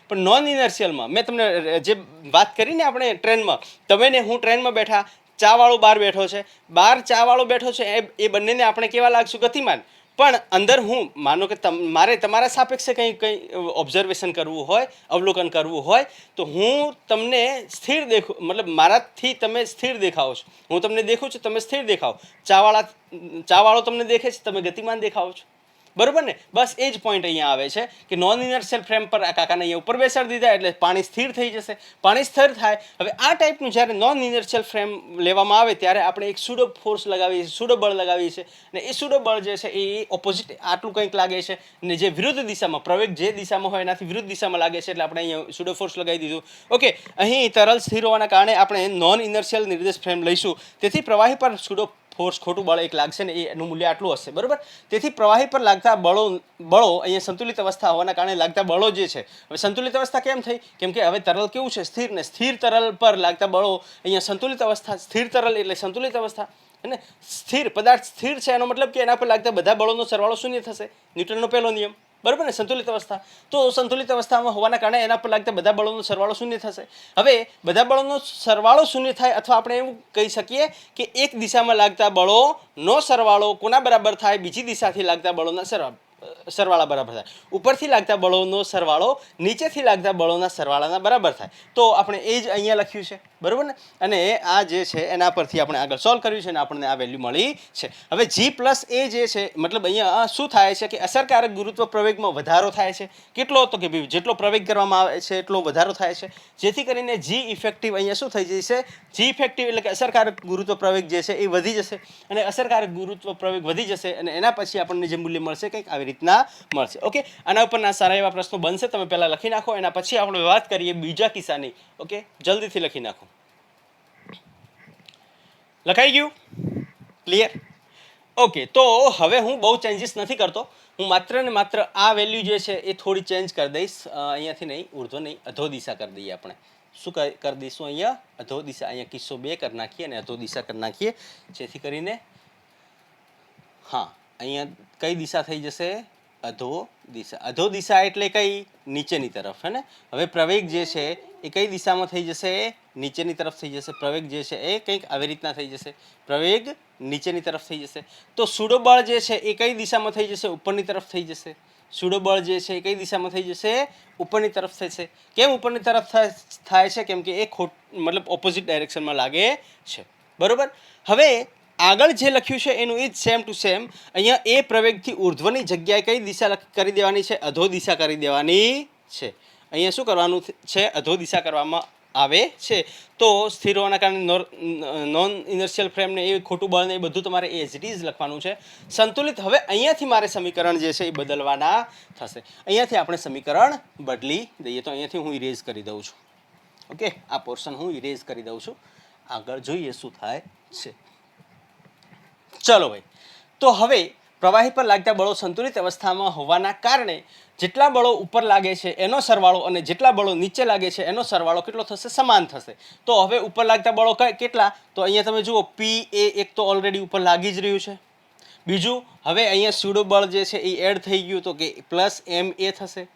પણ નોન ઇનર્શિયલમાં મેં તમને જે વાત કરીને આપણે ટ્રેનમાં, તમે ને હું ટ્રેનમાં બેઠા, ચાવાળો બહાર બેઠો છે, બહાર ચાવાળો બેઠો છે, એ બંનેને આપણે કેવા લાગશું? ગતિમાન. પણ અંદર હું માનો કે મારે તમારા સાપેક્ષે કંઈ ઓબ્ઝર્વેશન કરવું હોય, અવલોકન કરવું હોય, તો હું તમને સ્થિર દેખું, મતલબ મારાથી તમે સ્થિર દેખાવો છો, હું તમને દેખું છું, તમે સ્થિર દેખાવ. ચાવાળો તમને દેખે છે, તમે ગતિમાન દેખાવો છો. બરોબર ને? બસ એ જ પોઈન્ટ અહીંયા આવે છે કે નોન ઇનર્શિયલ ફ્રેમ પર આ કાકાને અહીંયા ઉપર બેસાડી દીધા એટલે પાણી સ્થિર થઈ જશે. પાણી સ્થિર થાય. હવે આ ટાઈપનું જ્યારે નોન ઇનર્શિયલ ફ્રેમ લેવામાં આવે ત્યારે આપણે એક સુડો ફોર્સ લગાવીએ છીએ, સુડો બળ લગાવીએ છીએ, અને એ સુડો બળ જે છે એ ઓપોઝિટ આટલું કંઈક લાગે છે, અને જે વિરુદ્ધ દિશામાં, પ્રવેગ જે દિશામાં હોય એનાથી વિરુદ્ધ દિશામાં લાગે છે, એટલે આપણે અહીંયા સુડો ફોર્સ લગાવી દીધું. ઓકે, અહીં તરલ સ્થિર હોવાના કારણે આપણે નોન ઇનર્શિયલ નિર્દેશ ફ્રેમ લઈશું. તેથી પ્રવાહી પર સુડો ફોર્સ ખોટું બળ એક લાગશે ને એનું મૂલ્ય આટલું હશે. બરોબર? તેથી પ્રવાહી પર લાગતા બળો અહીંયા સંતુલિત અવસ્થા હોવાના કારણે લાગતા બળો જે છે, હવે સંતુલિત અવસ્થા કેમ થઈ? કેમ કે હવે તરલ કેવું છે? સ્થિર. ને સ્થિર તરલ પર લાગતા બળો અહીંયા સંતુલિત અવસ્થા. સ્થિર તરલ એટલે સંતુલિત અવસ્થા. અને સ્થિર પદાર્થ સ્થિર છે એનો મતલબ કે એના પર લાગતા બધા બળોનો સરવાળો શૂન્ય થશે. ન્યૂટનનો પહેલો નિયમ. બરાબર ને? સંતુલિત અવસ્થા. તો સંતુલિત અવસ્થામાં હોવાના કારણે એના પર લાગતા બધા બળોનો સરવાળો શૂન્ય થશે. હવે બધા બળોનો સરવાળો શૂન્ય થાય, અથવા આપણે એવું કહી શકીએ કે એક દિશામાં લાગતા બળોનો સરવાળો કોના બરાબર થાય? બીજી દિશાથી લાગતા બળોના સરવાળા બરાબર થાય. ઉપરથી લાગતા બળોનો સરવાળો નીચેથી લાગતા બળોના સરવાળાના બરાબર થાય. તો આપણે એ જ અહીંયા લખ્યું છે. બરાબર ને? અને આ જે છે એના પરથી આપણે આગળ સોલ્વ કર્યું છે અને આપણને આ વેલ્યુ મળી છે. હવે G પ્લસ એ જે છે, મતલબ અહીંયા શું થાય છે કે અસરકારક ગુરુત્વ પ્રવેગમાં વધારો થાય છે. કેટલો? તો કે ભાઈ જેટલો પ્રવેગ કરવામાં આવે છે એટલો વધારો થાય છે, જેથી કરીને G ઇફેક્ટિવ અહીંયા શું થઈ જશે? G ઇફેક્ટિવ એટલે કે અસરકારક ગુરુત્વ પ્રવેગ જે છે એ વધી જશે, અને અસરકારક ગુરુત્વ પ્રવેગ વધી જશે અને એના પછી આપણને જે મૂલ્ય મળશે કંઈક આવી રીતના મળશે. ઓકે, આના ઉપરના સારા એવા પ્રશ્નો બનશે, તમે પહેલા લખી નાખો, એના પછી આપણે વાત કરીએ બીજા કિસ્સાની. ઓકે, જલ્દીથી લખી નાખો. લખાઈ ગયું? ક્લિયર? ઓકે, તો હવે હું બહુ ચેન્જીસ નથી કરતો. હું માત્ર ને માત્ર આ વેલ્યુ જે છે એ થોડી ચેન્જ કરી દઈશ. અહીંયાથી નહીં, ઉર્ધ્વ નહીં, અધો દિશા કરી દઈએ આપણે. શું કરી દઈશું? અહીંયા અધો દિશા, અહીંયા કિસ્સો 2 કરી નાખીએ અને અધો દિશા કરી નાખીએ, જેથી કરીને હા અહીંયા કઈ દિશા થઈ જશે? અધો દિશા. અધો દિશા એટલે કઈ? નીચેની તરફ. હે ને? હવે પ્રવેગ જે છે એ કઈ દિશામાં થઈ જશે? નીચેની તરફ થઈ જશે. પ્રવેગ જે છે એ કંઈક આવી રીતના થઈ જશે. પ્રવેગ નીચેની તરફ થઈ જશે. તો સુડો બળ જે છે એ કઈ દિશામાં થઈ જશે? ઉપરની તરફ થઈ જશે. સુડો બળ જે છે એ કઈ દિશામાં થઈ જશે? ઉપરની તરફ થશે. કેમ ઉપરની તરફ થાય છે? કેમ કે એ મતલબ ઓપોઝિટ ડાયરેક્શનમાં લાગે છે. બરોબર? હવે આગળ જે લખ્યું છે એનું એ જ સેમ ટુ સેમ અહીંયા એ પ્રવેગથી ઉર્ધ્વની જગ્યાએ કઈ દિશા કરી દેવાની છે? અધો દિશા કરી દેવાની છે. અહીંયા શું કરવાનું છે? અધો દિશા કરવામાં આવે છે. તો સ્થિર હોવાના કારણે નોન ઇનર્શિયલ ફ્રેમને એ ખોટું બળ ને એ બધું તમારે એઝ ઇટ ઇઝ લખવાનું છે. સંતુલિત. હવે અહીંયાથી મારે સમીકરણ જે છે એ બદલવાના થશે. અહીંયાથી આપણે સમીકરણ બદલી દઈએ. તો અહીંયાથી હું ઇરેઝ કરી દઉં છું. ઓકે, આ પોર્શન હું ઇરેઝ કરી દઉં છું. આગળ જોઈએ શું થાય છે. ચલો ભાઈ, તો હવે પ્રવાહી પર લાગતા બળો સંતુલિત અવસ્થામાં હોવાના કારણે જેટલા બળો ઉપર લાગે છે એનો સરવાળો અને જેટલા બળો નીચે લાગે છે એનો સરવાળો કેટલો થશે? સમાન થશે. તો હવે ઉપર લાગતા બળો કેટલા? તો અહીંયા તમે જુઓ, P એ એક તો ઓલરેડી ઉપર લાગી જ રહ્યું છે. બીજું, હવે અહીંયા સ્યુડો બળ જે છે એ એડ થઈ ગયું, તો કે પ્લસ MA થશે.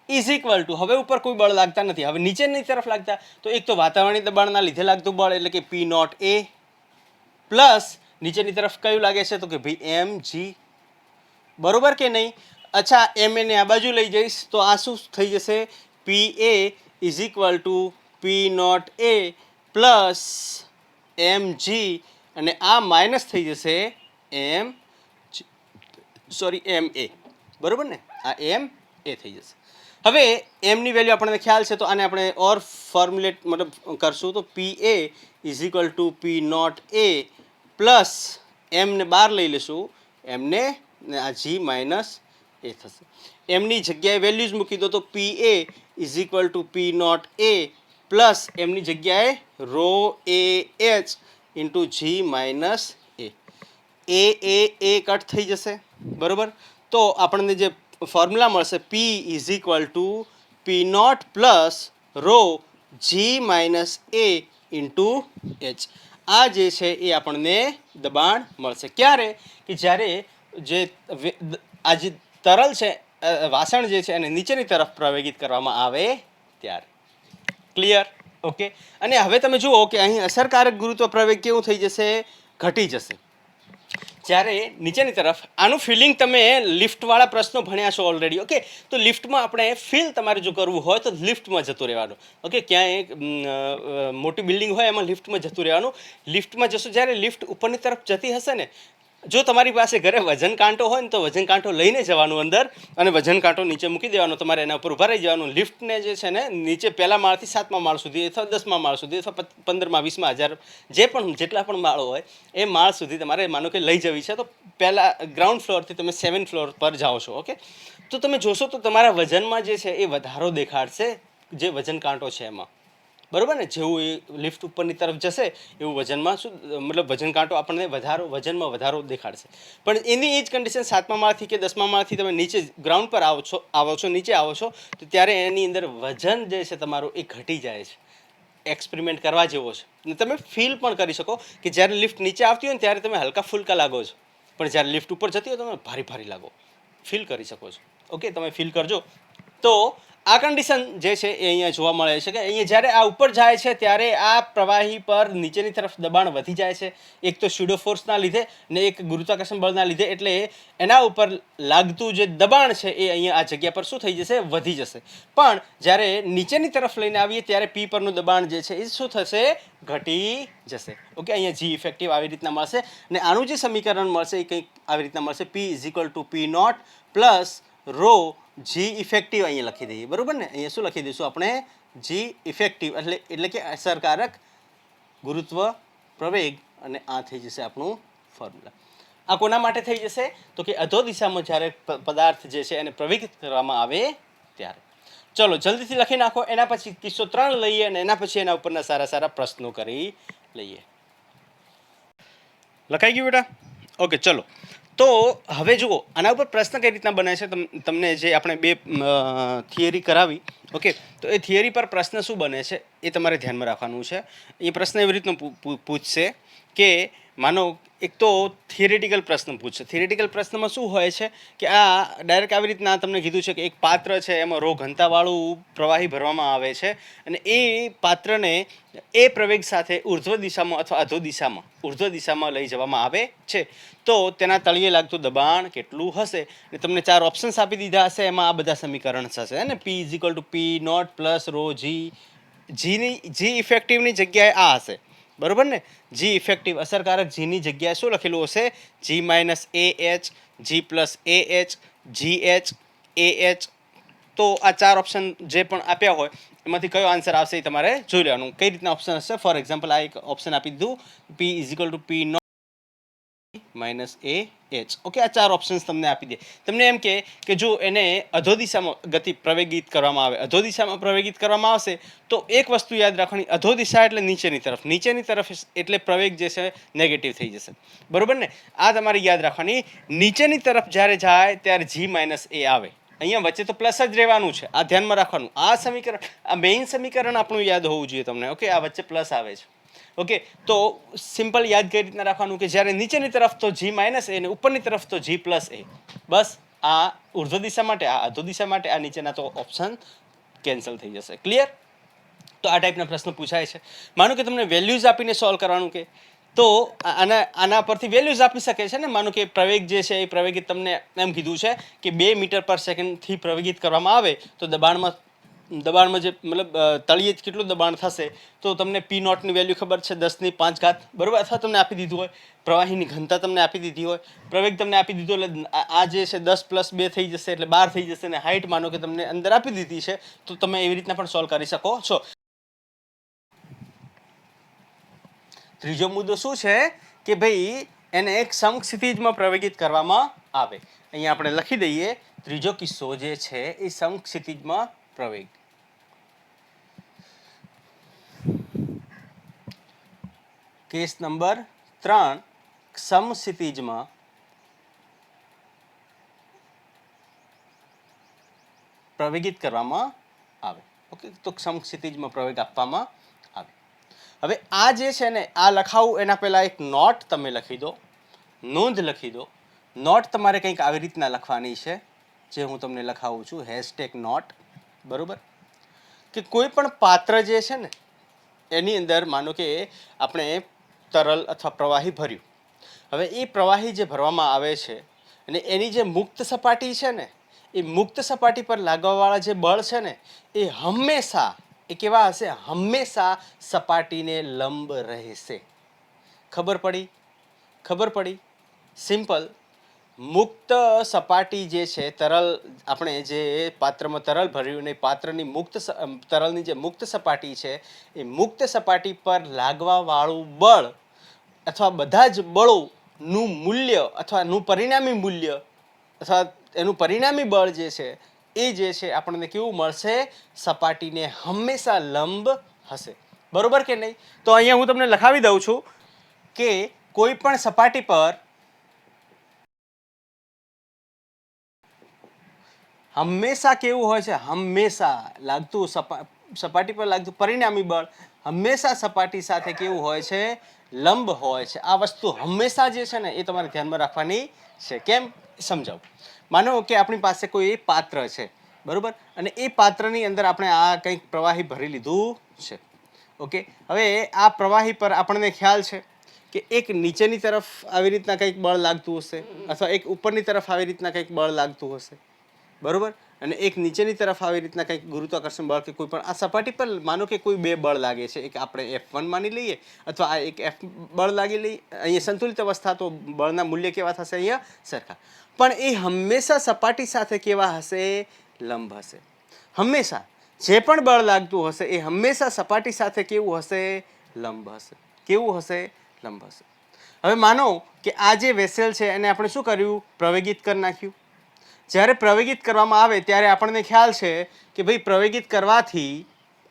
ઇઝ ઇક્વલ ટુ, હવે ઉપર કોઈ બળ લાગતા નથી, હવે નીચેની તરફ લાગતા, તો એક તો વાતાવરણીય દબાણના લીધે લાગતું બળ એટલે કે P નોટ A, પ્લસ નીચેની તરફ કયું લાગે છે? તો કે ભાઈ mg. બરોબર કે નહીં? અચ્છા, MA ને આ બાજુ લઈ જઈશ તો આ શું થઈ જશે? PA is equal to P naught A plus mg, અને આ માઇનસ થઈ જશે MA. બરોબર ને? આ MA થઈ જશે. હવે એમની વેલ્યુ આપણને ખ્યાલ છે, તો આને આપણે ઓર ફોર્મ્યુલેટ મતલબ કરશું, તો PA is equal to P naught A plus એમને બહાર લઈ લેશું, એમને આ G માઇનસ A થશે. એમની જગ્યાએ વેલ્યુઝ મૂકી દો, તો PA is equal to P naught A plus એમની જગ્યાએ rho AH into G minus A cut થઈ જશે. બરોબર? તો આપણને જે ફોર્મ્યુલા મળશે, P is equal to P naught plus rho G minus A into H. આ જે છે એ આપણને દબાણ મળશે. ક્યારે? કે જ્યારે જે આ જે તરલ છે, વાસણ જે છે એને નીચેની તરફ પ્રવેગિત કરવામાં આવે ત્યારે. ક્લિયર? ઓકે, અને હવે તમે જુઓ કે અહીં અસરકારક ગુરુત્વ પ્રવેગ કેવું થઈ જશે, ઘટી જશે. જ્યારે નીચેની તરફ આનું ફિલિંગ તમે લિફ્ટવાળા પ્રશ્નો ભણ્યા છો ઓલરેડી. ઓકે, તો લિફ્ટમાં આપણે ફીલ તમારે જો કરવું હોય તો લિફ્ટમાં જતું રહેવાનું. ઓકે, ક્યાંય એક મોટી બિલ્ડિંગ હોય એમાં લિફ્ટમાં જતું રહેવાનું. લિફ્ટમાં જશો જ્યારે લિફ્ટ ઉપરની તરફ જતી હશે ને, જો તમારી પાસે ઘરે વજન કાંટો હોય ને તો વજન કાંટો લઈને જવાનું અંદર, અને વજન કાંટો નીચે મૂકી દેવાનો. તમારે એના ઉપર ઊભા રહી જવાનું. લિફ્ટને જે છે ને નીચે પહેલા માળથી 7મા માળ સુધી અથવા 10મા માળ સુધી અથવા 15મા 20મા 1000 જે પણ જેટલા પણ માળો હોય એ માળ સુધી તમારે માનો કે લઈ જવી છે. તો પહેલા ગ્રાઉન્ડ ફ્લોરથી તમે 7th ફ્લોર પર જાઓ છો. ઓકે, તો તમે જોશો તો તમારા વજનમાં જે છે એ વધારો દેખાડશે, જે વજન કાંટો છે એમાં. બરોબર ને, જેવું એ લિફ્ટ ઉપરની તરફ જશે એવું વજનમાં શું મતલબ વજન કાંટો આપણને વજનમાં વધારો દેખાડશે. પણ એની એ જ કન્ડિશન 7મા માળથી કે 10મા માળથી તમે નીચે ગ્રાઉન્ડ પર નીચે આવો છો તો ત્યારે એની અંદર વજન જે છે તમારું એ ઘટી જાય છે. એક્સપેરિમેન્ટ કરવા જેવો છે. અને તમે ફીલ પણ કરી શકો કે જ્યારે લિફ્ટ નીચે આવતી હોય ને ત્યારે તમે હલકા ફુલકા લાગો છો, પણ જ્યારે લિફ્ટ ઉપર જતી હોય તમે ભારી લાગો. ફીલ કરી શકો છો. ઓકે, તમે ફીલ કરજો. તો આ કન્ડિશન જે છે એ અહીંયા જોવા મળે છે કે અહીંયા જ્યારે આ ઉપર જાય છે ત્યારે આ પ્રવાહી પર નીચેની તરફ દબાણ વધી જાય છે. એક તો સ્યુડો ફોર્સના લીધે ને એક ગુરુત્વાકર્ષણ બળના લીધે. એટલે એના ઉપર લાગતું જે દબાણ છે એ અહીંયા આ જગ્યા પર શું થઈ જશે, વધી જશે. પણ જ્યારે નીચેની તરફ લઈને આવીએ ત્યારે પી પરનું દબાણ જે છે એ શું થશે, ઘટી જશે. ઓકે, અહીંયા જી ઇફેક્ટિવ આવી રીતના મળશે. અને આનું જે સમીકરણ મળશે એ કંઈક આવી રીતના મળશે. પી P0 પ્લસ રો જી ઇફેક્ટિવ અહીંયા લખી દઈએ. બરોબર ને, અહીંયા શું લખી દઈશું આપણે, જી ઇફેક્ટિવ એટલે કે અસરકારક ગુરુત્વ પ્રવેગ. અને આ થઈ જશે આપણું ફોર્મ્યુલા. આ કોના માટે થઈ જશે તો કે અધો દિશામાં જ્યારે પદાર્થ જે છે એને પ્રવેગિત કરવામાં આવે ત્યારે. ચલો જલ્દીથી લખી નાખો. એના પછી કિસ્સો 3 લઈએ અને એના પછી એના ઉપરના સારા પ્રશ્નો કરી લઈએ. લખાઈ ગયું બેટા? ઓકે, ચલો. તો હવે જુઓ આના ઉપર પ્રશ્ન કઈ રીતના બને છે. તમને જે આપણે 2 થિયરી કરાવી, ઓકે, તો એ થિયરી પર પ્રશ્ન શું બને છે એ તમારે ધ્યાનમાં રાખવાનું છે. એ પ્રશ્ન એવી રીતનો પૂછશે કે માનો એક તો થિયરેટિકલ પ્રશ્ન પૂછશે. થિયરેટિકલ પ્રશ્નમાં શું હોય છે કે આ ડાયરેક્ટ આવી રીતના તમને કીધું છે કે એક પાત્ર છે એમાં રો ઘનતાવાળું પ્રવાહી ભરવામાં આવે છે અને એ પાત્રને એ પ્રવેગ સાથે ઉર્ધ્વ દિશામાં અથવા અધો દિશામાં ઉર્ધ્વ દિશામાં લઈ જવામાં આવે છે. તો તેના તળિયે લાગતું દબાણ કેટલું હશે? અને તમને 4 ઓપ્શન્સ આપી દીધા હશે. એમાં આ બધા સમીકરણ થશે અને P P0 પ્લસ રો જી ઇફેક્ટિવની જગ્યાએ આ હશે. બરોબર ને, જી ઇફેક્ટિવ અસરકારક જીની જગ્યાએ શું લખેલું હશે, g minus AH, g plus AH, GH, AH. તો આ 4 ઓપ્શન જે પણ આપ્યા હોય એમાંથી કયો આન્સર આવશે એ તમારે જોઈ લેવાનું. કઈ રીતના ઓપ્શન હશે. ફોર એક્ઝામ્પલ આ એક ઓપ્શન આપી દીધું, P માઇનસ AH. ઓકે, આ 4 ઓપ્શન્સ તમને આપી દે. તમને એમ કે જો એને અધો દિશામાં પ્રવેગિત કરવામાં આવે, અધો દિશામાં પ્રવેગિત કરવામાં આવશે તો એક વસ્તુ યાદ રાખવાની, અધો દિશા એટલે નીચેની તરફ એટલે પ્રવેગ જે છે નેગેટિવ થઈ જશે. બરોબર ને, આ તમારે યાદ રાખવાની. નીચેની તરફ જ્યારે જાય ત્યારે G માઇનસ A આવે. અહીંયા વચ્ચે તો પ્લસ જ રહેવાનું છે, આ ધ્યાનમાં રાખવાનું. આ સમીકરણ, આ મેઇન સમીકરણ આપણું યાદ હોવું જોઈએ તમને. ઓકે, આ વચ્ચે પ્લસ આવે છે. ઓકે, તો સિમ્પલ યાદ કઈ રીતના રાખવાનું કે જ્યારે નીચેની તરફ તો G માઇનસ A અને ઉપરની તરફ તો G પ્લસ A. બસ આ ઉર્ધ્વ દિશા માટે, આ અધો દિશા માટે, આ નીચેના તો ઓપ્શન કેન્સલ થઈ જશે. ક્લિયર? તો આ ટાઈપના પ્રશ્નો પૂછાય છે. માનો કે તમને વેલ્યુઝ આપીને સોલ્વ કરવાનું કે તો આના પરથી વેલ્યુઝ આપી શકે છે ને. માનો કે પ્રવેગ જે છે એ પ્રવેગિત તમને એમ કીધું છે કે 2 મીટર પર સેકન્ડથી પ્રવેગિત કરવામાં આવે તો દબાણમાં જે મતલબ તળિયે કેટલું દબાણ થશે તો તમને P0 ની વેલ્યુ ખબર છે 10⁵ બરોબર. અથવા તમને આપી દીધું હોય પ્રવાહીની ઘનતા, તમને આપી દીધી હોય પ્રવેગ, તમને આપી દીધો એટલે આ જે છે 10 + 2 થઈ જશે એટલે 12 થઈ જશે. અને હાઇટ માનો કે તમને અંદર આપી દીધી છે તો તમે એવી રીતના પણ સોલ્વ કરી શકો છો. ત્રીજો મુદ્દો શું છે કે ભાઈ એને એક સમક્ષિતિજમાં પ્રવેગિત કરવામાં આવે. અહીંયા આપણે લખી દઈએ ત્રીજો કિસ્સો જે છે એ સમક્ષિતિજમાં પ્રવેગ. કેસ નંબર 3, સમક્ષિતિજમાં પ્રવેગિત કરવામાં આવે. ઓકે, તો સમક્ષિતિજમાં પ્રવેગ આપવામાં આવે. હવે આ જે છે ને આ લખાવું એના પહેલા એક નોટ તમે લખી દો, નોંધ લખી દો. નોટ તમારે કંઈક આવી રીતના લખવાની છે જે હું તમને લખાવું છું, #નોટ. બરોબર, કે કોઈ પણ પાત્ર જે છે ને એની અંદર માનો કે આપણે તરલ અથવા પ્રવાહી ભર્યું. હવે એ પ્રવાહી જે ભરવામાં આવે છે અને એની જે મુક્ત સપાટી છે ને, એ મુક્ત સપાટી પર લાગવાવાળા જે બળ છે ને, એ હંમેશા એ કેવા હશે? હંમેશા સપાટીને લંબ રહેશે. ખબર પડી? ખબર પડી? સિમ્પલ. મુક્ત સપાટી જે છે, તરલ આપણે જે પાત્રમાં તરલ ભર્યું ને પાત્રની તરલની જે મુક્ત સપાટી છે, એ મુક્ત સપાટી પર લાગવાવાળું બળ અથવા બધા જ બળોનું મૂલ્ય અથવા નું પરિણામી મૂલ્ય અથવા એનું પરિણામી બળ જે છે એ જે છે આપણને કેવું મળશે? સપાટીને હંમેશા લંબ હશે. બરોબર કે નહીં? તો અહીંયા હું તમને લખાવી દઉં છું કે કોઈ પણ સપાટી પર હંમેશા કેવું હોય છે? હંમેશા લાગતું સપાટી પર લાગતું પરિણામી બળ હંમેશા સપાટી સાથે કેવું હોય છે? લંબ હોય છે. આ વસ્તુ હંમેશા જે છે ને એ તમારે ધ્યાનમાં રાખવાની છે. કેમ? સમજાવું. માનો કે આપણી પાસે કોઈ પાત્ર છે, બરોબર, અને એ પાત્રની અંદર આપણે આ કંઈક પ્રવાહી ભરી લીધું છે. ઓકે, હવે આ પ્રવાહી પર આપણને ખ્યાલ છે કે એક નીચેની તરફ આવી રીતના કંઈક બળ લાગતું હશે અથવા એક ઉપરની તરફ આવી રીતના કંઈક બળ લાગતું હશે, બરોબર, અને એક નીચેની તરફ આવી રીતના કંઈક ગુરુત્વાકર્ષણ બળ કે કોઈ પણ આ સપાટી પર માનો કે કોઈ બે બળ લાગે છે. એક આપણે F1 માની લઈએ અથવા આ એક F બળ લાગી લઈએ. અહીંયા સંતુલિત અવસ્થા તો બળના મૂલ્ય કેવા થશે? અહીંયા સરખા. પણ એ હંમેશા સપાટી સાથે કેવા હશે? લંબ હશે. હંમેશા જે પણ બળ લાગતું હશે એ હંમેશા સપાટી સાથે કેવું હશે? લંબ હશે. કેવું હશે? લંબ હશે. હવે માનો કે આ જે વેસેલ છે એને આપણે શું કર્યું? પ્રવેગિત કરી નાખ્યું. જ્યારે પ્રવેગિત કરવામાં આવે ત્યારે આપણને ખ્યાલ છે કે ભાઈ પ્રવેગિત કરવાથી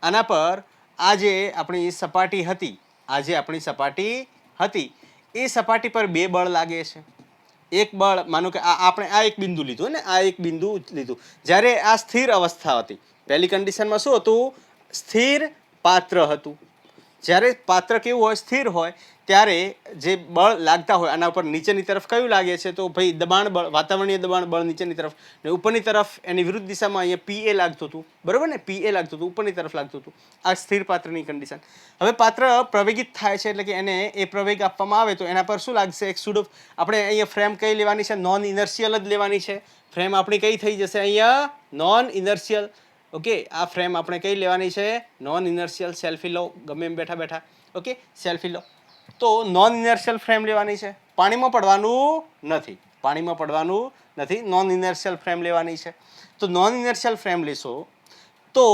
આના પર આ જે આપણી સપાટી હતી, આ જે આપણી સપાટી હતી એ સપાટી પર બે બળ લાગે છે. એક બળ માનો કે આપણે આ એક બિંદુ લીધું ને, આ એક બિંદુ લીધું. જ્યારે આ સ્થિર અવસ્થા હતી, પહેલી કન્ડિશનમાં શું હતું? સ્થિર પાત્ર હતું. જ્યારે પાત્ર કેવું હોય? સ્થિર હોય. ત્યારે જે બળ લાગતા હોય આના ઉપર નીચેની તરફ કયું લાગે છે? તો ભાઈ દબાણ બળ, વાતાવરણીય દબાણ બળ નીચેની તરફ, ને ઉપરની તરફ એની વિરુદ્ધ દિશામાં અહીંયા PA લાગતું હતું, બરોબર ને? PA લાગતું હતું, ઉપરની તરફ લાગતું હતું. આ સ્થિર પાત્રની કન્ડિશન. હવે પાત્ર પ્રવેગિત થાય છે એટલે કે એને એ પ્રવેગ આપવામાં આવે તો એના પર શું લાગશે? એક સુડો આપણે અહીંયા ફ્રેમ કઈ લેવાની છે? નોન ઇનર્શિયલ જ લેવાની છે. ફ્રેમ આપણી કઈ થઈ જશે અહીંયા? Non inertial. ઓકે, આ ફ્રેમ આપણે કઈ લેવાની છે? Non inertial. સેલ્ફી લો ગમે એમ બેઠા બેઠા. ઓકે, સેલ્ફી લો. તો નોન ઇનર્શિયલ ફ્રેમ લેવાની છે. પાણીમાં પડવાનું નથી. પાણીમાં પડવાનું નથી. નોન ઇનર્શિયલ ફ્રેમ લેવાની છે. તો નોન ઇનર્શિયલ ફ્રેમ લેશો તો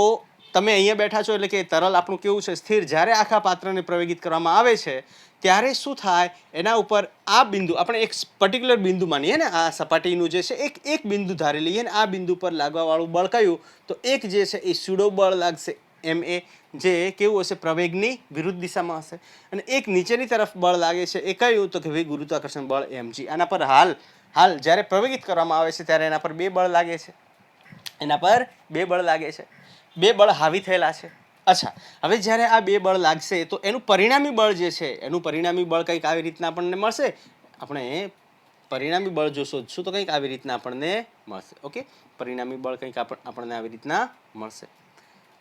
તમે અહીંયા બેઠા છો એટલે કે તરલ આપણું કેવું છે? સ્થિર. જ્યારે આખા પાત્રને પ્રવેગિત કરવામાં આવે છે ત્યારે શું થાય? એના ઉપર આ બિંદુ આપણે એક પર્ટિક્યુલર બિંદુ માનીએ ને, આ સપાટીનું જે છે એક બિંદુ ધારી લઈએ ને આ બિંદુ પર લાગવાવાળું બળ કયું? તો એક જે છે એ સ્યુડો બળ લાગશે MA, જે કેવું હશે? પ્રવેગની વિરુદ્ધ દિશામાં હશે. અને એક નીચેની તરફ બળ લાગે છે એ કયું? તો કે ભાઈ ગુરુત્વાકર્ષણ બળ mg. આના પર હાલ જ્યારે પ્રવેગિત કરવામાં આવે છે ત્યારે એના પર બે બળ લાગે છે. એના પર બે બળ લાગે છે. બે બળ હાવી થયેલા છે. અચ્છા, હવે જ્યારે આ બે બળ લાગશે તો એનું પરિણામી બળ જે છે, એનું પરિણામી બળ કંઈક આવી રીતના આપણને મળશે. આપણે પરિણામી બળ જો શોધશું તો કંઈક આવી રીતના આપણને મળશે. ઓકે, પરિણામી બળ કંઈક આપણને આવી રીતના મળશે.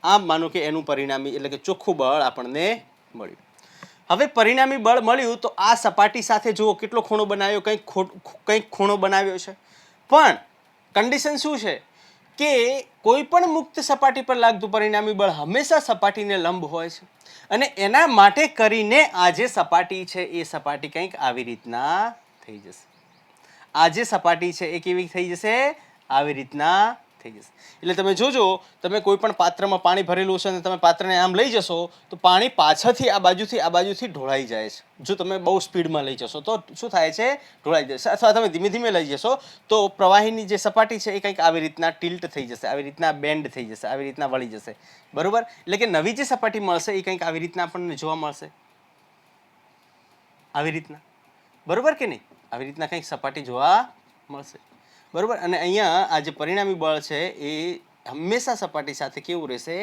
આમ માનો કે એનું પરિણામી એટલે કે ચોખ્ખું બળ આપણને મળ્યું. હવે પરિણામી બળ મળ્યું તો આ સપાટી સાથે જુઓ કેટલો ખૂણો બનાવ્યો? કંઈક ખૂણો બનાવ્યો છે. પણ કન્ડિશન શું છે કે કોઈ પણ મુક્ત સપાટી પર લાગતું પરિણામી બળ હંમેશા સપાટીને લંબ હોય છે. અને એના માટે કરીને આ જે સપાટી છે એ સપાટી કંઈક આવી રીતના થઈ જશે. આ જે સપાટી છે એ કેવી થઈ જશે? આવી રીતના થઈ જશે. એટલે તમે જોજો, તમે કોઈ પણ પાત્રમાં પાણી ભરેલું છે અને તમે પાત્રને આમ લઈ જશો તો પાણી પાછળથી આ બાજુથી ઢોળાઈ જાય છે. જો તમે બહુ સ્પીડમાં લઈ જશો તો શું થાય છે? ઢોળાઈ જશે. અથવા તમે ધીમે ધીમે લઈ જશો તો પ્રવાહીની જે સપાટી છે એ કંઈક આવી રીતના ટિલ્ટ થઈ જશે, આવી રીતના બેન્ડ થઈ જશે, આવી રીતના વળી જશે, બરોબર? એટલે કે નવી જે સપાટી મળશે એ કંઈક આવી રીતના આપણને જોવા મળશે, આવી રીતના, બરોબર કે નહીં? આવી રીતના કંઈક સપાટી જોવા મળશે, બરોબર? અને અહીંયા આ જે પરિણામી બળ છે એ હંમેશા સપાટી સાથે કેવું રહેશે?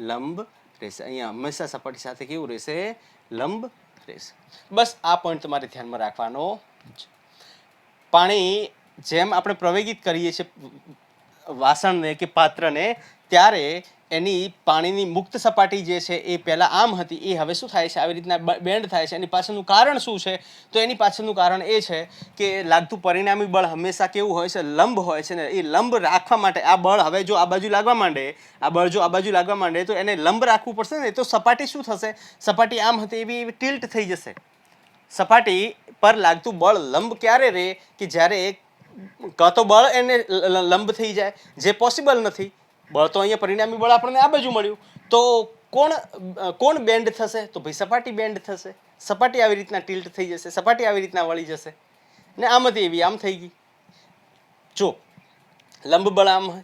લંબ રહેશે. અહીંયા હંમેશા સપાટી સાથે કેવું રહેશે? લંબ રહેશે. બસ આ પોઈન્ટ તમારે ધ્યાનમાં રાખવાનો છે. પાણી જેમ આપણે પ્રવેગિત કરીએ છીએ વાસણને કે પાત્રને, ત્યારે એની પાણીની મુક્ત સપાટી જે છે એ પહેલાં આમ હતી, એ હવે શું થાય છે, આવી રીતના બેન્ડ થાય છે. એની પાછળનું કારણ શું છે? તો એની પાછળનું કારણ એ છે કે લાગતું પરિણામી બળ હંમેશા કેવું હોય છે? લંબ હોય છે. ને એ લંબ રાખવા માટે આ બળ હવે જો આ બાજુ લાગવા માંડે, આ બળ જો આ બાજુ લાગવા માંડે તો એને લંબ રાખવું પડશે ને. તો સપાટી શું થશે? સપાટી આમ હતી એવી ટિલ્ટ થઈ જશે. સપાટી પર લાગતું બળ લંબ ક્યારે રહે? કે જ્યારે કાં તો બળ એને લંબ થઈ જાય, જે પોસિબલ નથી. બળ તો અહીંયા પરિણામી બળ આપણને આ બાજુ મળ્યું, તો કોણ બેન્ડ થશે? તો ભાઈ સપાટી બેન્ડ થશે. સપાટી આવી રીતના ટિલ્ટ થઈ જશે, સપાટી આવી રીતના વળી જશે ને આમ હતી એવી આમ થઈ ગઈ. જો લંબ બળ આમ હોય,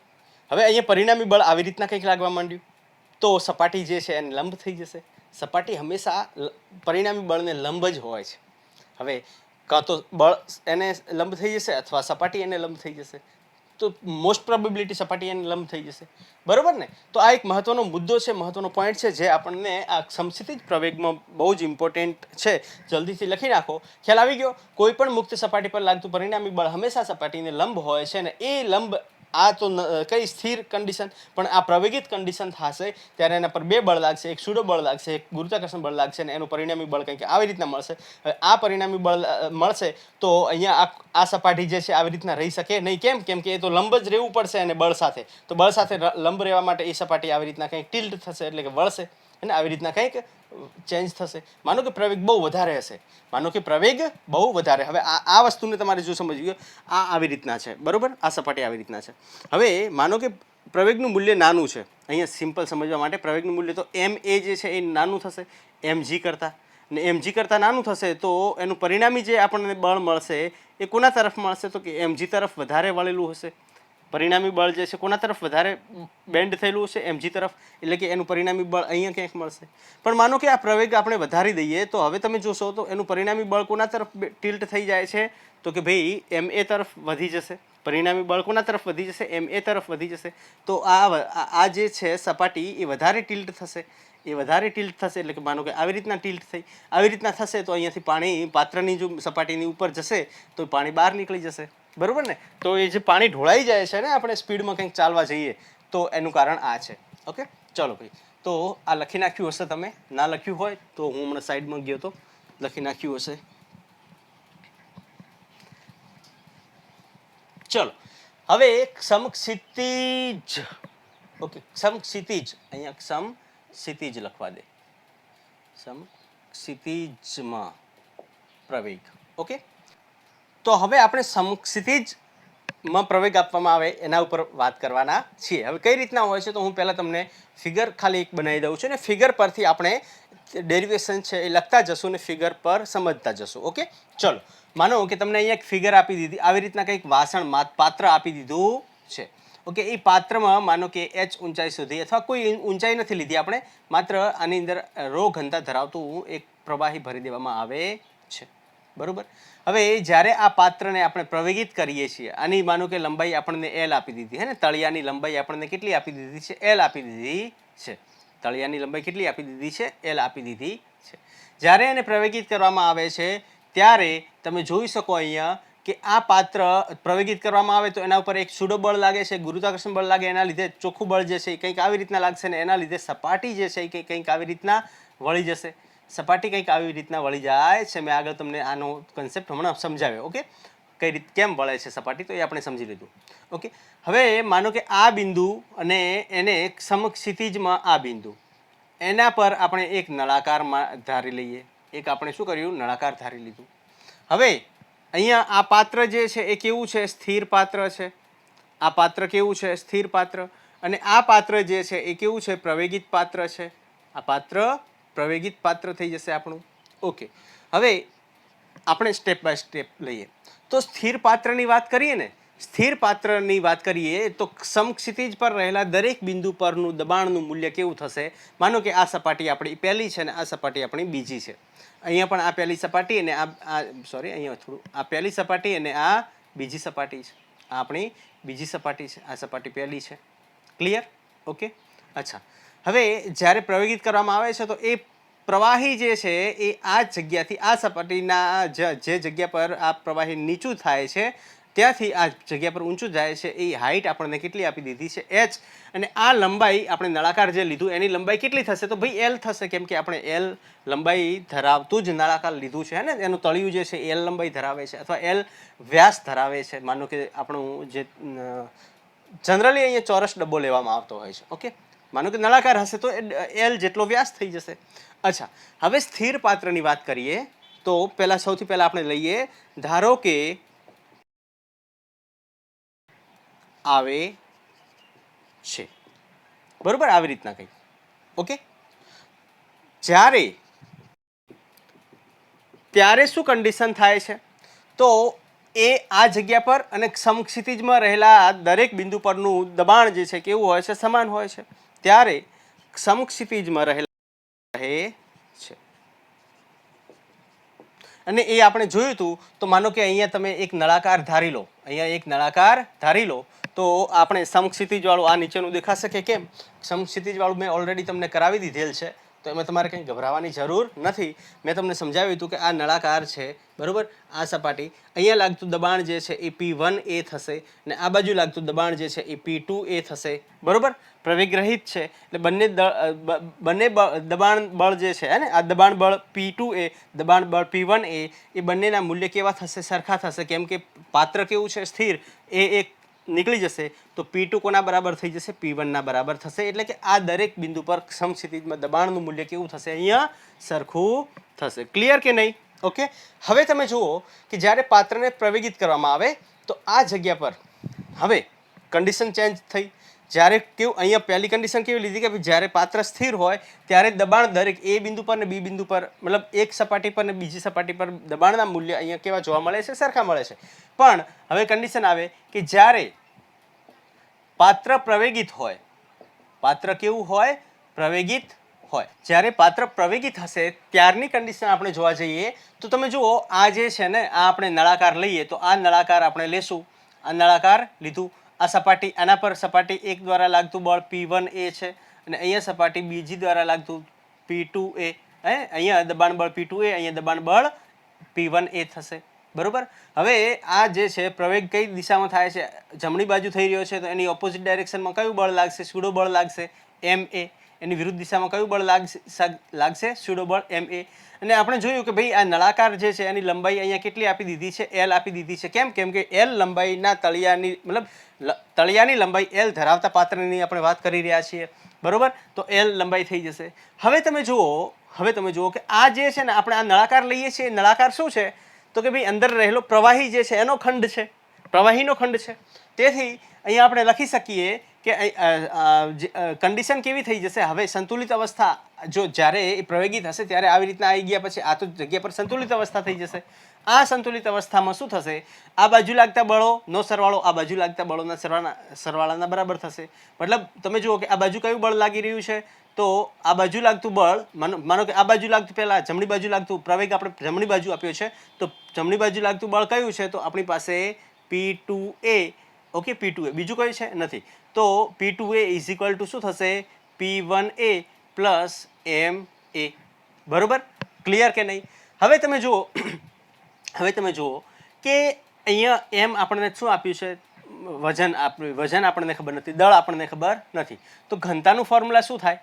હવે અહીંયા પરિણામી બળ આવી રીતના કંઈક લાગવા માંડ્યું, તો સપાટી જે છે એને લંબ થઈ જશે. સપાટી હંમેશા પરિણામી બળને લંબ જ હોય છે. હવે કાં તો બળ એને લંબ થઈ જશે અથવા સપાટી એને લંબ થઈ જશે. તો મોસ્ટ પ્રોબેબિલિટી સપાટી એને લંબ થઈ જશે. બરોબર ને? તો આ એક મહત્વનો મુદ્દો છે, મહત્વનો પોઈન્ટ છે, જે આપણને આ સમસ્થિતિજ પ્રવેગમાં બહુ જ ઇમ્પોર્ટન્ટ છે. જલ્દીથી લખી નાખો. ખ્યાલ આવી ગયો? કોઈ પણ મુક્ત સપાટી પર લાગતું પરિણામી બળ હંમેશા સપાટીને લંબ હોય છે. ને એ લંબ આ તો કઈ સ્થિર કન્ડિશન, પણ આ પ્રવેગિત કન્ડિશન થશે ત્યારે એના પર બે બળ લાગશે. એક સુડો બળ લાગશે, એક ગુરુત્વાકર્ષણ બળ લાગશે, અને એનું પરિણામી બળ કંઈક આવી રીતના મળશે. હવે આ પરિણામી બળ મળશે તો અહીંયા આ સપાટી જે છે આવી રીતના રહી શકે નહીં. કેમ કે એ તો લંબ જ રહેવું પડશે અને બળ સાથે. તો બળ સાથે લંબ રહેવા માટે એ સપાટી આવી રીતના કંઈક ટિલ્ટ થશે, એટલે કે વળશે, અને આવી રીતના કંઈક ચેન્જ થશે. માનો કે પ્રવેગ બહુ વધારે હશે, માનો કે પ્રવેગ બહુ વધારે. હવે આ વસ્તુને તમારે જો સમજવી હોય, આ આવી રીતના છે, બરોબર? આ સપાટી આવી રીતના છે. હવે માનો કે પ્રવેગનું મૂલ્ય નાનું છે. અહીંયા સિમ્પલ સમજવા માટે પ્રવેગનું મૂલ્ય તો એમ એ જે છે એ નાનું થશે એમ જી કરતાં, ને એમ જી કરતાં નાનું થશે તો એનું પરિણામી જે આપણને બળ મળશે એ કોના તરફ મળશે? તો કે એમ જી તરફ વધારે વળેલું હશે. પરિણામી બળ જે છે કોના તરફ વધારે બેન્ડ થયેલું હશે? એમજી તરફ. એટલે કે એનું પરિણામી બળ અહીંયા ક્યાંક મળશે. પણ માનો કે આ પ્રવેગ આપણે વધારી દઈએ તો હવે તમે જોશો તો એનું પરિણામી બળ કોના તરફ ટિલ્ટ થઈ જાય છે? તો કે ભાઈ એમ એ તરફ વધી જશે. પરિણામી બળ કોના તરફ વધી જશે? એમ એ તરફ વધી જશે. તો આ જે છે સપાટી એ વધારે ટિલ્ટ થશે. એ વધારે ટિલ્ટ થશે એટલે કે માનો કે આવી રીતના ટિલ્ટ થઈ, આવી રીતના થશે તો અહીંયાથી પાણી પાત્રની જો સપાટીની ઉપર જશે તો પાણી બહાર નીકળી જશે. બરોબર ને? તો એ જે પાણી ઢોળાઈ જાય છે ને, આપણે સ્પીડમાં કંઈક ચાલવા જઈએ તો એનું કારણ આ છે. ઓકે, ચલો ભાઈ. તો આ લખી નાખ્યું હશે, તમે ના લખ્યું હોય તો હું હમણાં સાઈડમાં ગયો તો લખી નાખ્યું હશે. ચલો હવે સમક્ષિતિજ. ઓકે, સમક્ષિતિજ, અહીંયા સમક્ષિતિજ લખવા દે. સમક્ષિતિજમાં પ્રવેગ. ઓકે, તો હવે આપણે સમક્ષિતિજમાં પ્રવેગ આપવામાં આવે એના ઉપર વાત કરવાના છીએ. હવે કઈ રીતના હોય છે તો હું પહેલાં તમને ફિગર ખાલી એક બનાવી દઉં છું, ને ફિગર પરથી આપણે ડેરિવેશન છે એ લખતા જશું ને ફિગર પર સમજતા જશું. ઓકે, ચલો. માનો કે તમને અહીંયા એક ફિગર આપી દીધી, આવી રીતના કંઈક વાસણ પાત્ર આપી દીધું છે. ઓકે, એ પાત્રમાં માનો કે h ઊંચાઈ સુધી, અથવા કોઈ ઊંચાઈ નથી લીધી આપણે, માત્ર આની અંદર ρ ઘનતા ધરાવતું એક પ્રવાહી ભરી દેવામાં આવે છે. બરોબર? હવે જ્યારે આ પાત્રને આપણે પ્રવેગિત કરીએ છીએ, આની માનો કે લંબાઈ આપણને L આપી દીધી છે ને, તળિયાની લંબાઈ આપણને કેટલી આપી દીધી છે? L આપી દીધી છે. તળિયાની લંબાઈ કેટલી આપી દીધી છે? L આપી દીધી છે. જ્યારે એને પ્રવેગિત કરવામાં આવે છે ત્યારે તમે જોઈ શકો અહીંયા કે આ પાત્ર પ્રવેગિત કરવામાં આવે તો એના ઉપર એક સુડો બળ લાગે છે, ગુરુત્વાકર્ષણ બળ લાગે, એના લીધે ચોખ્ખું બળ જે છે એ કંઈક આવી રીતના લાગશે, ને એના લીધે સપાટી જે છે એ કંઈક આવી રીતના વળી જશે. સપાટી કંઈક આવી રીતના વળી જાય છે. મેં આગળ તમને આનો કન્સેપ્ટ હમણાં સમજાવ્યો. ઓકે, કઈ રીતે કેમ વળે છે સપાટી, તો એ આપણે સમજી લીધું. ઓકે, હવે માનો કે આ બિંદુ અને એને સમક્ષિતિજમાં આ બિંદુ, એના પર આપણે એક નળાકારમાં ધારી લઈએ. એક આપણે શું કર્યું? નળાકાર ધારી લીધું. હવે અહીંયા આ પાત્ર જે છે એ કેવું છે? સ્થિર પાત્ર છે. આ પાત્ર કેવું છે? સ્થિર પાત્ર. અને આ પાત્ર જે છે એ કેવું છે? પ્રવેગિત પાત્ર છે. આ પાત્ર પ્રવેગિત પાત્ર થઈ જશે આપણું. ઓકે, હવે આપણે સ્ટેપ બાય સ્ટેપ લઈએ. તો સ્થિર પાત્રની વાત કરીએ ને, સ્થિર પાત્રની વાત કરીએ તો સમક્ષિતિજ પર રહેલા દરેક બિંદુ પરનું દબાણનું મૂલ્ય કેવું થશે? માનો કે આ સપાટી આપણી પહેલી છે ને આ સપાટી આપણી બીજી છે. અહીંયા પણ આ પહેલી સપાટી અને અહીંયા થોડું આ પહેલી સપાટી અને આ બીજી સપાટી છે. આ આપણી બીજી સપાટી છે, આ સપાટી પહેલી છે. ક્લિયર? ઓકે, અચ્છા. હવે જ્યારે પ્રવેગિત કરવામાં આવે છે તો એ પ્રવાહી જે છે એ આ જગ્યાથી આ સપાટીના જે જગ્યા પર આ પ્રવાહી નીચું થાય છે ત્યાંથી આ જગ્યા પર ઊંચું જાય છે એ હાઇટ આપણને કેટલી આપી દીધી છે h, અને આ લંબાઈ આપણે નળાકાર જે લીધું એની લંબાઈ કેટલી થશે તો ભાઈ l થશે, કેમ કે આપણે l લંબાઈ ધરાવતું જ નળાકાર લીધું છે ને, એનું તળિયું જે છે l લંબાઈ ધરાવે છે અથવા l વ્યાસ ધરાવે છે. માનો કે આપણું જે જનરલી અહીંયા ચોરસ ડબ્બો લેવામાં આવતો હોય છે. ઓકે, માનો કે નળાકાર હશે તો l જેટલો વ્યાસ થઈ જશે. અચ્છા, હવે સ્થિર પાત્રની વાત કરીએ તો સૌથી પહેલા આપણે લઈએ, ધારો કે આવે છે, બરોબર, આવી રીતના કંઈ. ઓકે, ત્યારે શું કન્ડિશન થાય છે તો એ આ જગ્યા પર અને સમક્ષિતિજમાં રહેલા દરેક બિંદુ પરનું દબાણ જે છે કેવું હોય છે, સમાન હોય છે. ત્યારે સમક્ષિતિજમાં રહે છે, અને એ આપણે જોયું હતું. તો માનો કે અહીંયા તમે એક નળાકાર ધારી લો, તો આપણે સમક્ષિતિજ વાળું આ નીચેનું દેખાશે કે કેમ? સમક્ષિતિજ વાળું મેં ઓલરેડી તમને કરાવી દીધેલ છે, તો એમાં તમારે કંઈ ગભરાવાની જરૂર નથી. મેં તમને સમજાવ્યું હતું કે આ નળાકાર છે, બરોબર. આ સપાટી અહીંયા લાગતું દબાણ જે છે એ P1A થશે, અને આ બાજુ લાગતું દબાણ જે છે એ P2A થશે, બરોબર. પ્રવેગરહિત છે એટલે બંને દબાણ બળ જે છે ને, આ દબાણ બળ P2A, દબાણ બળ P1A, એ બંનેના મૂલ્ય કેવા થશે? સરખા થશે, કેમ કે પાત્ર કેવું છે? સ્થિર. એ એક નીકળી જશે તો P2 કોના બરાબર થઈ જશે? P1 ના બરાબર થશે. એટલે કે આ દરેક બિંદુ પર સમક્ષિતિજમાં દબાણનું મૂલ્ય કેવું થશે? અહીંયા સરખું થશે. ક્લિયર કે નહીં? ઓકે, હવે તમે જુઓ કે જ્યારે પાત્રને પ્રવેગિત કરવામાં આવે તો આ જગ્યા પર હવે કન્ડિશન ચેન્જ થઈ. જ્યારે કેવું, અહીંયા પહેલી કન્ડિશન કેવી લીધી કે જ્યારે પાત્ર સ્થિર હોય ત્યારે દબાણ દરેક એ બિંદુ પર ને બી બિંદુ પર, મતલબ એક સપાટી પર ને બીજી સપાટી પર દબાણના મૂલ્ય અહીંયા કેવા જોવા મળે છે? સરખા મળે છે. પણ હવે કન્ડિશન આવે કે જ્યારે પાત્ર પ્રવેગિત હોય, પાત્ર કેવું હોય? પ્રવેગિત હોય. જ્યારે પાત્ર પ્રવેગિત હશે ત્યારની કન્ડિશન આપણે જોવા જઈએ તો તમે જુઓ, આ જે છે ને, આ આપણે નળાકાર લઈએ તો આ નળાકાર આપણે લેશું. આ નળાકાર લીધું. આ સપાટી, આના પર સપાટી 1 દ્વારા લાગતું બળ P1A છે, અને અહીંયા સપાટી બીજી દ્વારા લાગતું P2A. અહીંયા દબાણ બળ P2A, અહીંયા દબાણ બળ P1A થશે, બરોબર. હવે આ જે છે પ્રવેગ કઈ દિશામાં થાય છે? જમણી બાજુ થઈ રહ્યો છે, તો એની ઓપોઝિટ ડાયરેક્શનમાં કયું બળ લાગશે? સ્યુડો બળ લાગશે, MA. એની વિરુદ્ધ દિશામાં કયું બળ લાગશે? સ્યુડો બળ MA. અને આપણે જોયું કે ભાઈ આ નળાકાર જે છે એની લંબાઈ અહીંયા કેટલી આપી દીધી છે? L આપી દીધી છે. કેમ? કેમ કે L લંબાઈના તળિયાની, મતલબ તળિયાની લંબાઈ L ધરાવતા પાત્રની આપણે વાત કરી રહ્યા છીએ, બરોબર. તો L લંબાઈ થઈ જશે. હવે તમે જુઓ કે આ જે છે ને, આપણે આ નળાકાર લઈએ છીએ, નળાકાર શું છે તો કે ભાઈ અંદર રહેલો પ્રવાહી જે છે એનો ખંડ છે, પ્રવાહીનો ખંડ છે. તેથી અહીંયા આપણે લખી શકીએ કે કન્ડિશન કેવી થઈ જશે? હવે સંતુલિત અવસ્થા, જો જ્યારે એ પ્રવેગિત હશે ત્યારે આવી રીતના આવી ગયા પછી આ તો જગ્યા પર સંતુલિત અવસ્થા થઈ જશે. આ સંતુલિત અવસ્થામાં શું થશે? આ બાજુ લાગતા બળોનો સરવાળો આ બાજુ લાગતા બળોના સરવાળાના બરાબર થશે. મતલબ તમે જુઓ કે આ બાજુ કયું બળ લાગી રહ્યું છે? તો આ બાજુ લાગતું બળ, માનો કે આ બાજુ લાગતું, પહેલા જમણી બાજુ લાગતું પ્રવેગ આપણે જમણી બાજુ આપ્યો છે, તો જમણી બાજુ લાગતું બળ કયું છે? તો આપણી પાસે P2A. Okay, P2A. બીજું કયું છે? નથી. તો P2A ઇઝ ઇક્વલ ટુ શું થશે? P1A પ્લસ MA, બરોબર. ક્લિયર કે નહીં? હવે તમે જુઓ કે અહીંયા M આપણને શું આપ્યું છે? વજન આપણને ખબર નથી, દળ આપણને ખબર નથી. તો ઘનતાનું ફોર્મ્યુલા શું થાય?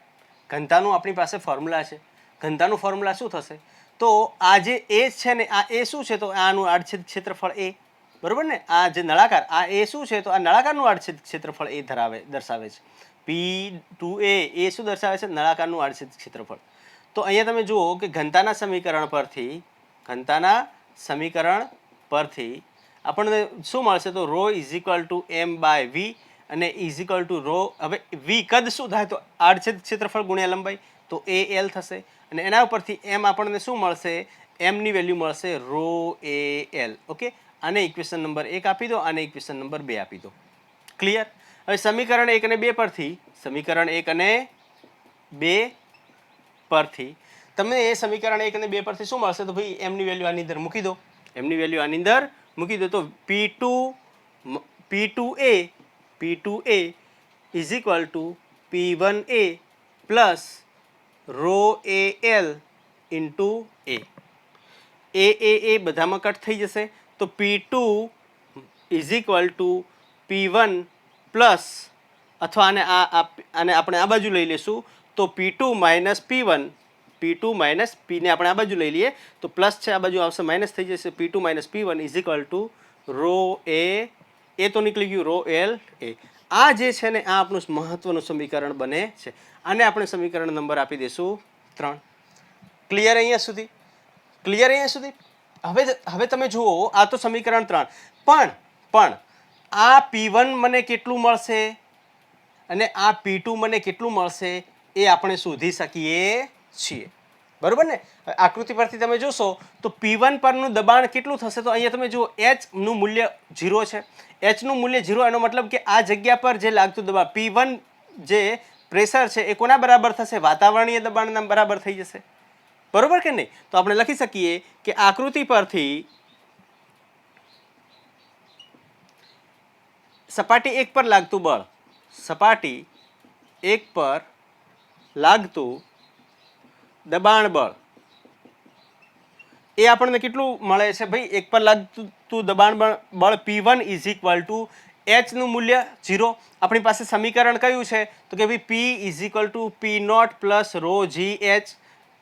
ઘનતાનું આપણી પાસે ફોર્મ્યુલા છે. ઘનતાનું ફોર્મ્યુલા શું થશે? તો આ જે A છે ને, આ A શું છે? તો આનું આડછેદ ક્ષેત્રફળ A, બરોબર ને. આ જે નળાકાર, આ A શું છે? તો આ નળાકારનું આડછેદ ક્ષેત્રફળ A દર્શાવે છે. P2A એ શું દર્શાવે છે? નળાકારનું આડછેદ ક્ષેત્રફળ. તો અહીંયા તમે જુઓ કે ઘનતાના સમીકરણ પરથી આપણને શું મળશે? તો ρ ઇઝ ઇક્વલ ટુ M/V, અને ઇઝ ઇક્વલ ટુ ρ. હવે V કદ શું થાય? તો આડછેદ ક્ષેત્રફળ ગુણ્યા લંબાઈ, તો AL થશે. અને એના ઉપરથી M આપણને શું મળશે? M ની વેલ્યુ મળશે ρAL. ઓકે, આને ઇક્વેશન નંબર 1 આપી દો, આને ઇક્વેશન નંબર 2 આપી દો. ક્લિયર? હવે સમીકરણ 1 અને 2 પરથી તમને એ સમીકરણ 1 અને 2 પરથી શું મળશે? તો ભાઈ M ની વેલ્યુ આની અંદર મૂકી દો. M ની વેલ્યુ આની અંદર મૂકી દો તો P2A is equal two P1A plus ρAL into A. બધામાં કટ થઈ જશે. તો P2 is equal two P1 plus અથવા આને આપણે આ બાજુ લઈ લઈશું તો P2 minus P1, P2 minus Pને આપણે આ બાજુ લઈ લઈએ તો પ્લસ છે, આ બાજુ આવશે માઇનસ થઈ જશે, P2 minus P1 is equal to rho એ તો નીકળી ગયું, રો એલ એ. આ જે છે ને આ આપણું મહત્વનું સમીકરણ બને છે. આને આપણે સમીકરણ નંબર આપી દઈશું 3. ક્લિયર અહીંયા સુધી? ક્લિયર અહીંયા સુધી? હવે તમે જુઓ, આ તો સમીકરણ 3, પણ આ P1 મને કેટલું મળશે અને આ P2 મને કેટલું મળશે એ આપણે શોધી શકીએ છીએ, બરોબર ને? આકૃતિ પરથી તમે જોશો તો P1 પરનું દબાણ કેટલું થશે, તો અહીંયા તમે જુઓ H નું મૂલ્ય 0 છે. H નું મૂલ્ય 0 એનો મતલબ કે આ જગ્યા પર જે લાગતું દબાણ P1 જે પ્રેશર છે એ કોના બરાબર થશે? વાતાવરણીય દબાણના બરાબર થઈ જશે, બરોબર કે નહીં? તો આપણે લખી શકીએ કે આકૃતિ પરથી સપાટી 1 પર લાગતું બળ, સપાટી 1 પર લાગતું દબાણ બળ એ આપણને કેટલું મળે છે ભાઈ? 1 પર લાગતું દબાણ બળ P1 is equal two H નું મૂલ્ય 0. આપણી પાસે સમીકરણ કયું છે તો કે ભાઈ P is equal to P0 plus rho G H.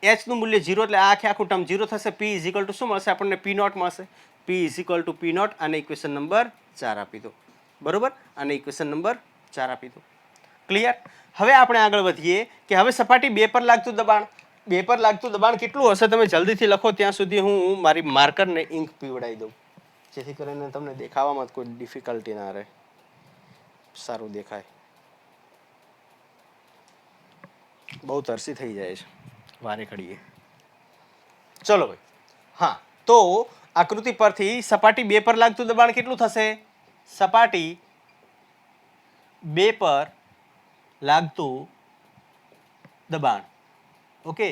H નું મૂલ્ય 0 એટલે આ આખું ટર્મ 0 થશે. P ઇઝ ઇક્વલ ટુ શું મળશે આપણને? P0 મળશે. P is equal to P0. આને ઇક્વેશન નંબર 4 આપી દો, બરોબર? આને ઇક્વેશન નંબર 4 આપી દો. ક્લિયર? હવે આપણે આગળ વધીએ કે હવે સપાટી 2 પર લાગતું દબાણ, 2 પર લાગતું દબાણ કેટલું હશે? તમે જલ્દીથી લખો, ત્યાં સુધી હું મારી માર્કરને ઇંક પીવડાવી દઉં જેથી કરીને તમને દેખાવામાં કોઈ ડિફિકલ્ટી ના રહે, સારું દેખાય. બહુ તરસી થઈ જાય છે વારે ઘડીએ. ચલો ભાઈ, હા, તો આકૃતિ પરથી સપાટી 2 પર લાગતું દબાણ કેટલું થશે? સપાટી 2 પર લાગતું દબાણ, ઓકે,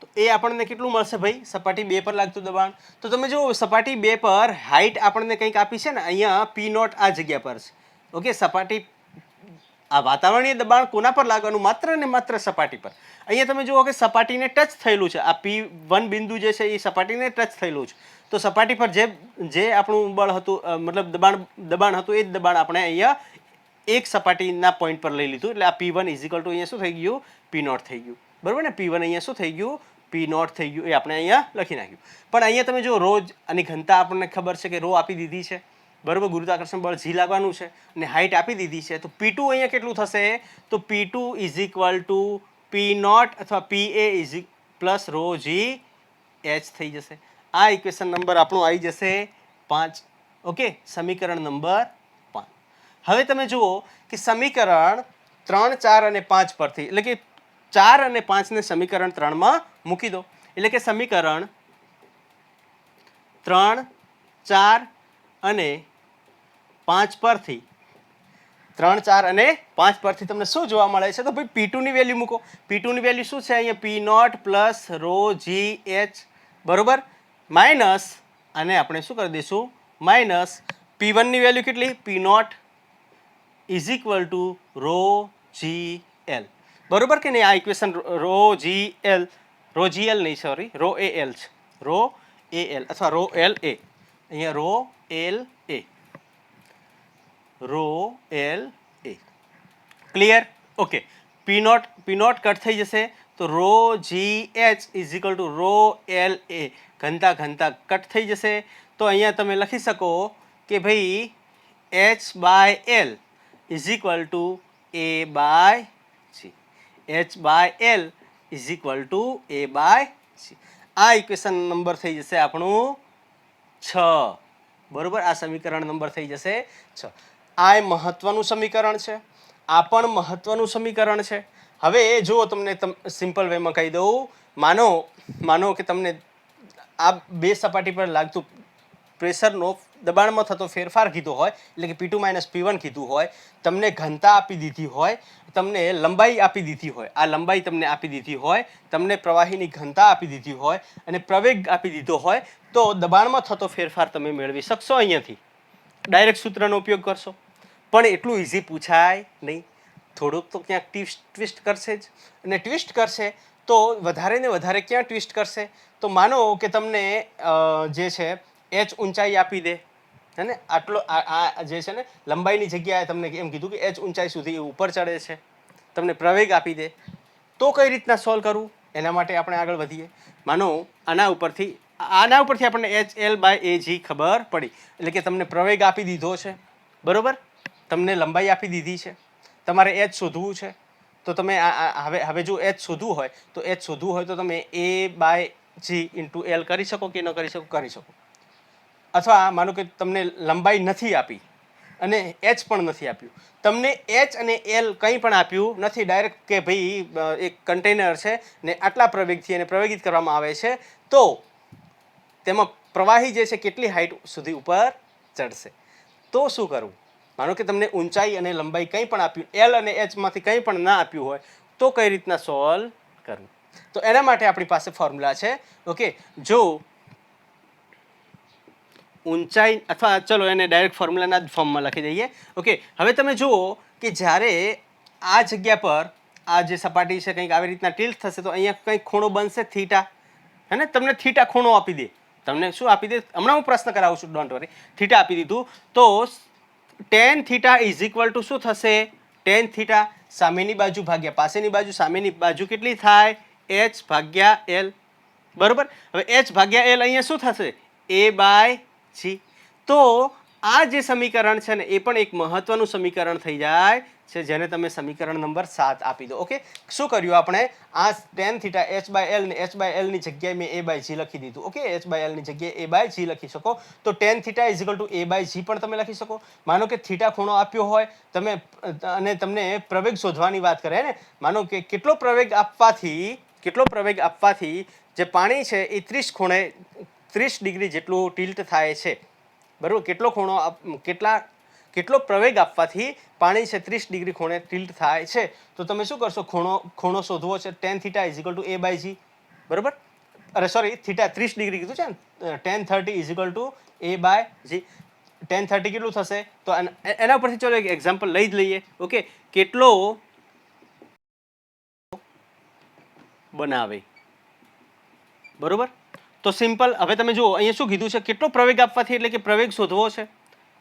તો એ આપણને કેટલું મળશે ભાઈ? સપાટી 2 પર લાગતું દબાણ. તો તમે જુઓ સપાટી 2 પર હાઈટ આપણને કંઈક આપી છે ને, અહીંયા P0 આ જગ્યા પર છે, ઓકે. સપાટી આ વાતાવરણીય દબાણ કોના પર લાગવાનું? માત્ર ને માત્ર સપાટી પર. અહીંયા તમે જુઓ કે સપાટીને ટચ થયેલું છે, આ P1 બિંદુ જે છે એ સપાટીને ટચ થયેલું છે. તો સપાટી પર જે આપણું બળ હતું, મતલબ દબાણ હતું, એ જ દબાણ આપણે અહીંયા એક સપાટીના પોઈન્ટ પર લઈ લીધું. એટલે આ P1 ઇઝ ઇક્વલ ટુ અહીંયા શું થઈ ગયું? P0 થઈ ગયું, બરોબર ને? P1 અહીંયા શું થઈ ગયું? P0 થઈ ગયું. એ આપણે અહીંયા લખી નાખ્યું. પણ અહીંયા તમે જો રો આની ઘનતા આપણને ખબર છે કે રો આપી દીધી છે, બરોબર? ગુરુત્વાકર્ષણ બળ G લાગવાનું છે અને હાઈટ આપી દીધી છે. તો P2 અહીંયા કેટલું થશે? તો P2 is equal to P0 અથવા PA is plus rho G H થઈ જશે. આ ઇક્વેશન નંબર આપણું આવી જશે 5, ઓકે. સમીકરણ નંબર 5. હવે તમે જુઓ કે સમીકરણ 3, 4 અને 5 પરથી, એટલે કે 4 અને 5 ને સમીકરણ 3 માં મૂકી દો. એટલે કે સમીકરણ 3, 4 અને 5 પરથી 3, 4 અને 5 પરથી તમને શું જોવા મળે છે? તો ભાઈ P2 ની વેલ્યુ મૂકો. P2 ની વેલ્યુ શું છે? અહીંયા P0 plus rho G H, બરોબર? માઇનસ અને આપણે શું કરી દઈશું? માઇનસ P1 ની વેલ્યુ કેટલી? P0 is equal to rho G L, બરોબર કે નહીં? આ ઇક્વેશન રો જી એલ નહીં, સોરી, રો એ એલ છે, રો એ એલ અથવા રો એલ એ. અહીંયા rho L A, rho L A. Clear? Okay. P0 cut થઈ જશે તો rho G H is equal to rho L A, ઘનતા cut થઈ જશે. તો અહીંયા તમે લખી શકો કે ભાઈ H by L is equal to A by G. H by L is equal to A by G. આ ઇક્વેશન નંબર થઈ જશે આપણું 6, બરોબર? આ સમીકરણ નંબર થઈ જશે 6. આ મહત્વનું સમીકરણ છે, આ પણ મહત્વનું સમીકરણ છે. હવે જુઓ, તમને સિમ્પલ વેમાં કહી દઉં. માનો કે તમને આ 2 સપાટી પર લાગતું પ્રેશરનો દબાણમાં થતો ફેરફાર કીધો હોય, એટલે કે P2 માઇનસ P1 કીધું હોય, તમને ઘનતા આપી દીધી હોય, તમને લંબાઈ આપી દીધી હોય, આ લંબાઈ તમને આપી દીધી હોય, તમને પ્રવાહીની ઘનતા આપી દીધી હોય અને પ્રવેગ આપી દીધો હોય, તો દબાણમાં થતો ફેરફાર તમે મેળવી શકશો અહીંયાથી. ડાયરેક્ટ સૂત્રનો ઉપયોગ કરશો. પણ એટલું ઇઝી પૂછાય નહીં, થોડુંક તો ક્યાંક ટ્વિસ્ટ કરશે જ. અને ટ્વિસ્ટ કરશે તો વધારે ને વધારે ક્યાં ટ્વિસ્ટ કરશે? તો માનો કે તમને જે છે H ઊંચાઈ આપી દે, હે ને આટલો આ જે છે ને લંબાઈની જગ્યાએ તમને એમ કીધું કે h ઊંચાઈ સુધી એ ઉપર ચડે છે, તમને પ્રવેગ આપી દે, તો કઈ રીતના સોલ્વ કરવું એના માટે આપણે આગળ વધીએ. માનો આના ઉપરથી આપણને HL/AG ખબર પડી, એટલે કે તમને પ્રવેગ આપી દીધો છે, બરોબર, તમને લંબાઈ આપી દીધી છે, તમારે h શોધવું છે. તો તમે હવે જો h શોધવું હોય તો તમે A/G × L કરી શકો કે ન કરી શકો? કરી શકો. અથવા માનો કે તમને લંબાઈ નથી આપી અને h પણ નથી આપ્યું, તમને h અને l કંઈ પણ આપ્યું નથી, ડાયરેક્ટ કે ભાઈ એક કન્ટેનર છે ને આટલા પ્રવેગથી એને પ્રવેગિત કરવામાં આવે છે, તો તેમાં પ્રવાહી જે છે કેટલી હાઈટ સુધી ઉપર ચડશે, તો શું કરવું? માનો કે તમને ઊંચાઈ અને લંબાઈ કંઈ પણ આપ્યું, એલ અને એચ માંથી કંઈ પણ ના આપ્યું હોય, તો કઈ રીતના સોલ્વ કરવું? તો એના માટે આપણી પાસે ફોર્મ્યુલા છે. ઓકે, જો ઊંચાઈ અથવા ચલો એને ડાયરેક્ટ ફોર્મ્યુલાના જ ફોર્મમાં લખી દઈએ. ઓકે, હવે તમે જુઓ કે જ્યારે આ જગ્યા પર આ જે સપાટી છે કંઈક આવી રીતના ટિલ્ટ થશે, તો અહીંયા કંઈક ખૂણો બનશે થીટા, હે ને? તમને થીટા ખૂણો આપી દે, તમને શું આપી દે? હમણાં હું પ્રશ્ન કરાવું છું, ડોન્ટ વરી. થીટા આપી દીધું તો tan theta is equal two શું થશે? tan થીટા સામેની બાજુ ભાગ્યા પાસેની બાજુ, સામેની બાજુ કેટલી થાય? h/l, બરોબર. હવે h/l અહીંયા શું થશે? A/g. તો આ જે સમીકરણ છે ને એ પણ એક મહત્વનું સમીકરણ થઈ જાય છે, જેને તમે સમીકરણ નંબર 7 આપી દો. ઓકે, શું કર્યું આપણે? આ tan થીટા h/l ને h/l ની જગ્યાએ મેં A/g લખી દીધું. ઓકે, h/l ની જગ્યાએ A/g લખી શકો, તો tan theta is equal two A/g પણ તમે લખી શકો. માનો કે થીટા ખૂણો આપ્યો હોય તમે અને તમને પ્રવેગ શોધવાની વાત કરે ને, માનો કે કેટલો પ્રવેગ આપવાથી જે પાણી છે એ 30 ડિગ્રી જેટલું ટિલ્ટ થાય છે, બરાબર? કેટલો પ્રવેગ આપવાથી પાણી છે 30 ડિગ્રી ખૂણે ટિલ્ટ થાય છે, તો તમે શું કરશો? ખૂણો શોધવો છે. tan theta is equal two A/g, બરાબર? અરે સોરી, થીટા 30 ડિગ્રી કીધું છે ને, tan 30 is equal two A/g. tan 30 કેટલું થશે? તો એના પરથી ચલો એક એક્ઝામ્પલ લઈ જ લઈએ. ઓકે, કેટલો બનાવે, બરોબર? તો સિમ્પલ. હવે તમે જુઓ અહીંયા શું કીધું છે? કેટલો પ્રવેગ આપવાથી, એટલે કે પ્રવેગ શોધવો છે.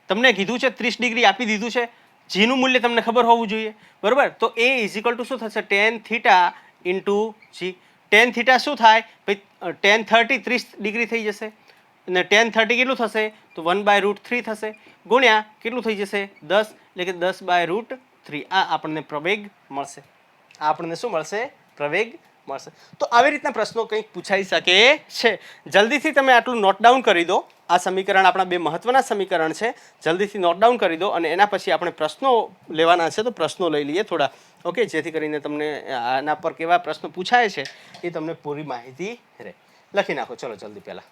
તમને કીધું છે 30 ડિગ્રી આપી દીધું છે, જીનું મૂલ્ય તમને ખબર હોવું જોઈએ, બરોબર? તો A ઇઝ ઇક્વલ ટુ શું થશે? tan theta into g. tan theta શું થાય ભાઈ? tan 30 30 ડિગ્રી થઈ જશે, અને tan 30 કેટલું થશે? તો 1/√3 થશે, ગુણ્યા કેટલું થઈ જશે? 10, એટલે કે 10/√3. આ આપણને પ્રવેગ મળશે. આ આપણને શું મળશે? પ્રવેગ મળશે. તો આવી રીતના પ્રશ્નો કંઈક પૂછાઈ શકે છે. જલ્દીથી તમે આટલું નોટ ડાઉન કરી દો. આ સમીકરણ આપણા બે મહત્વના સમીકરણ છે, જલ્દીથી નોટ ડાઉન કરી દો, અને એના પછી આપણે પ્રશ્નો લેવાના છે, તો પ્રશ્નો લઈ લઈએ થોડા. ઓકે, જેથી કરીને તમને આના પર કેવા પ્રશ્નો પૂછાય છે એ તમને પૂરી માહિતી રહે. લખી નાખો ચલો જલ્દી પહેલા.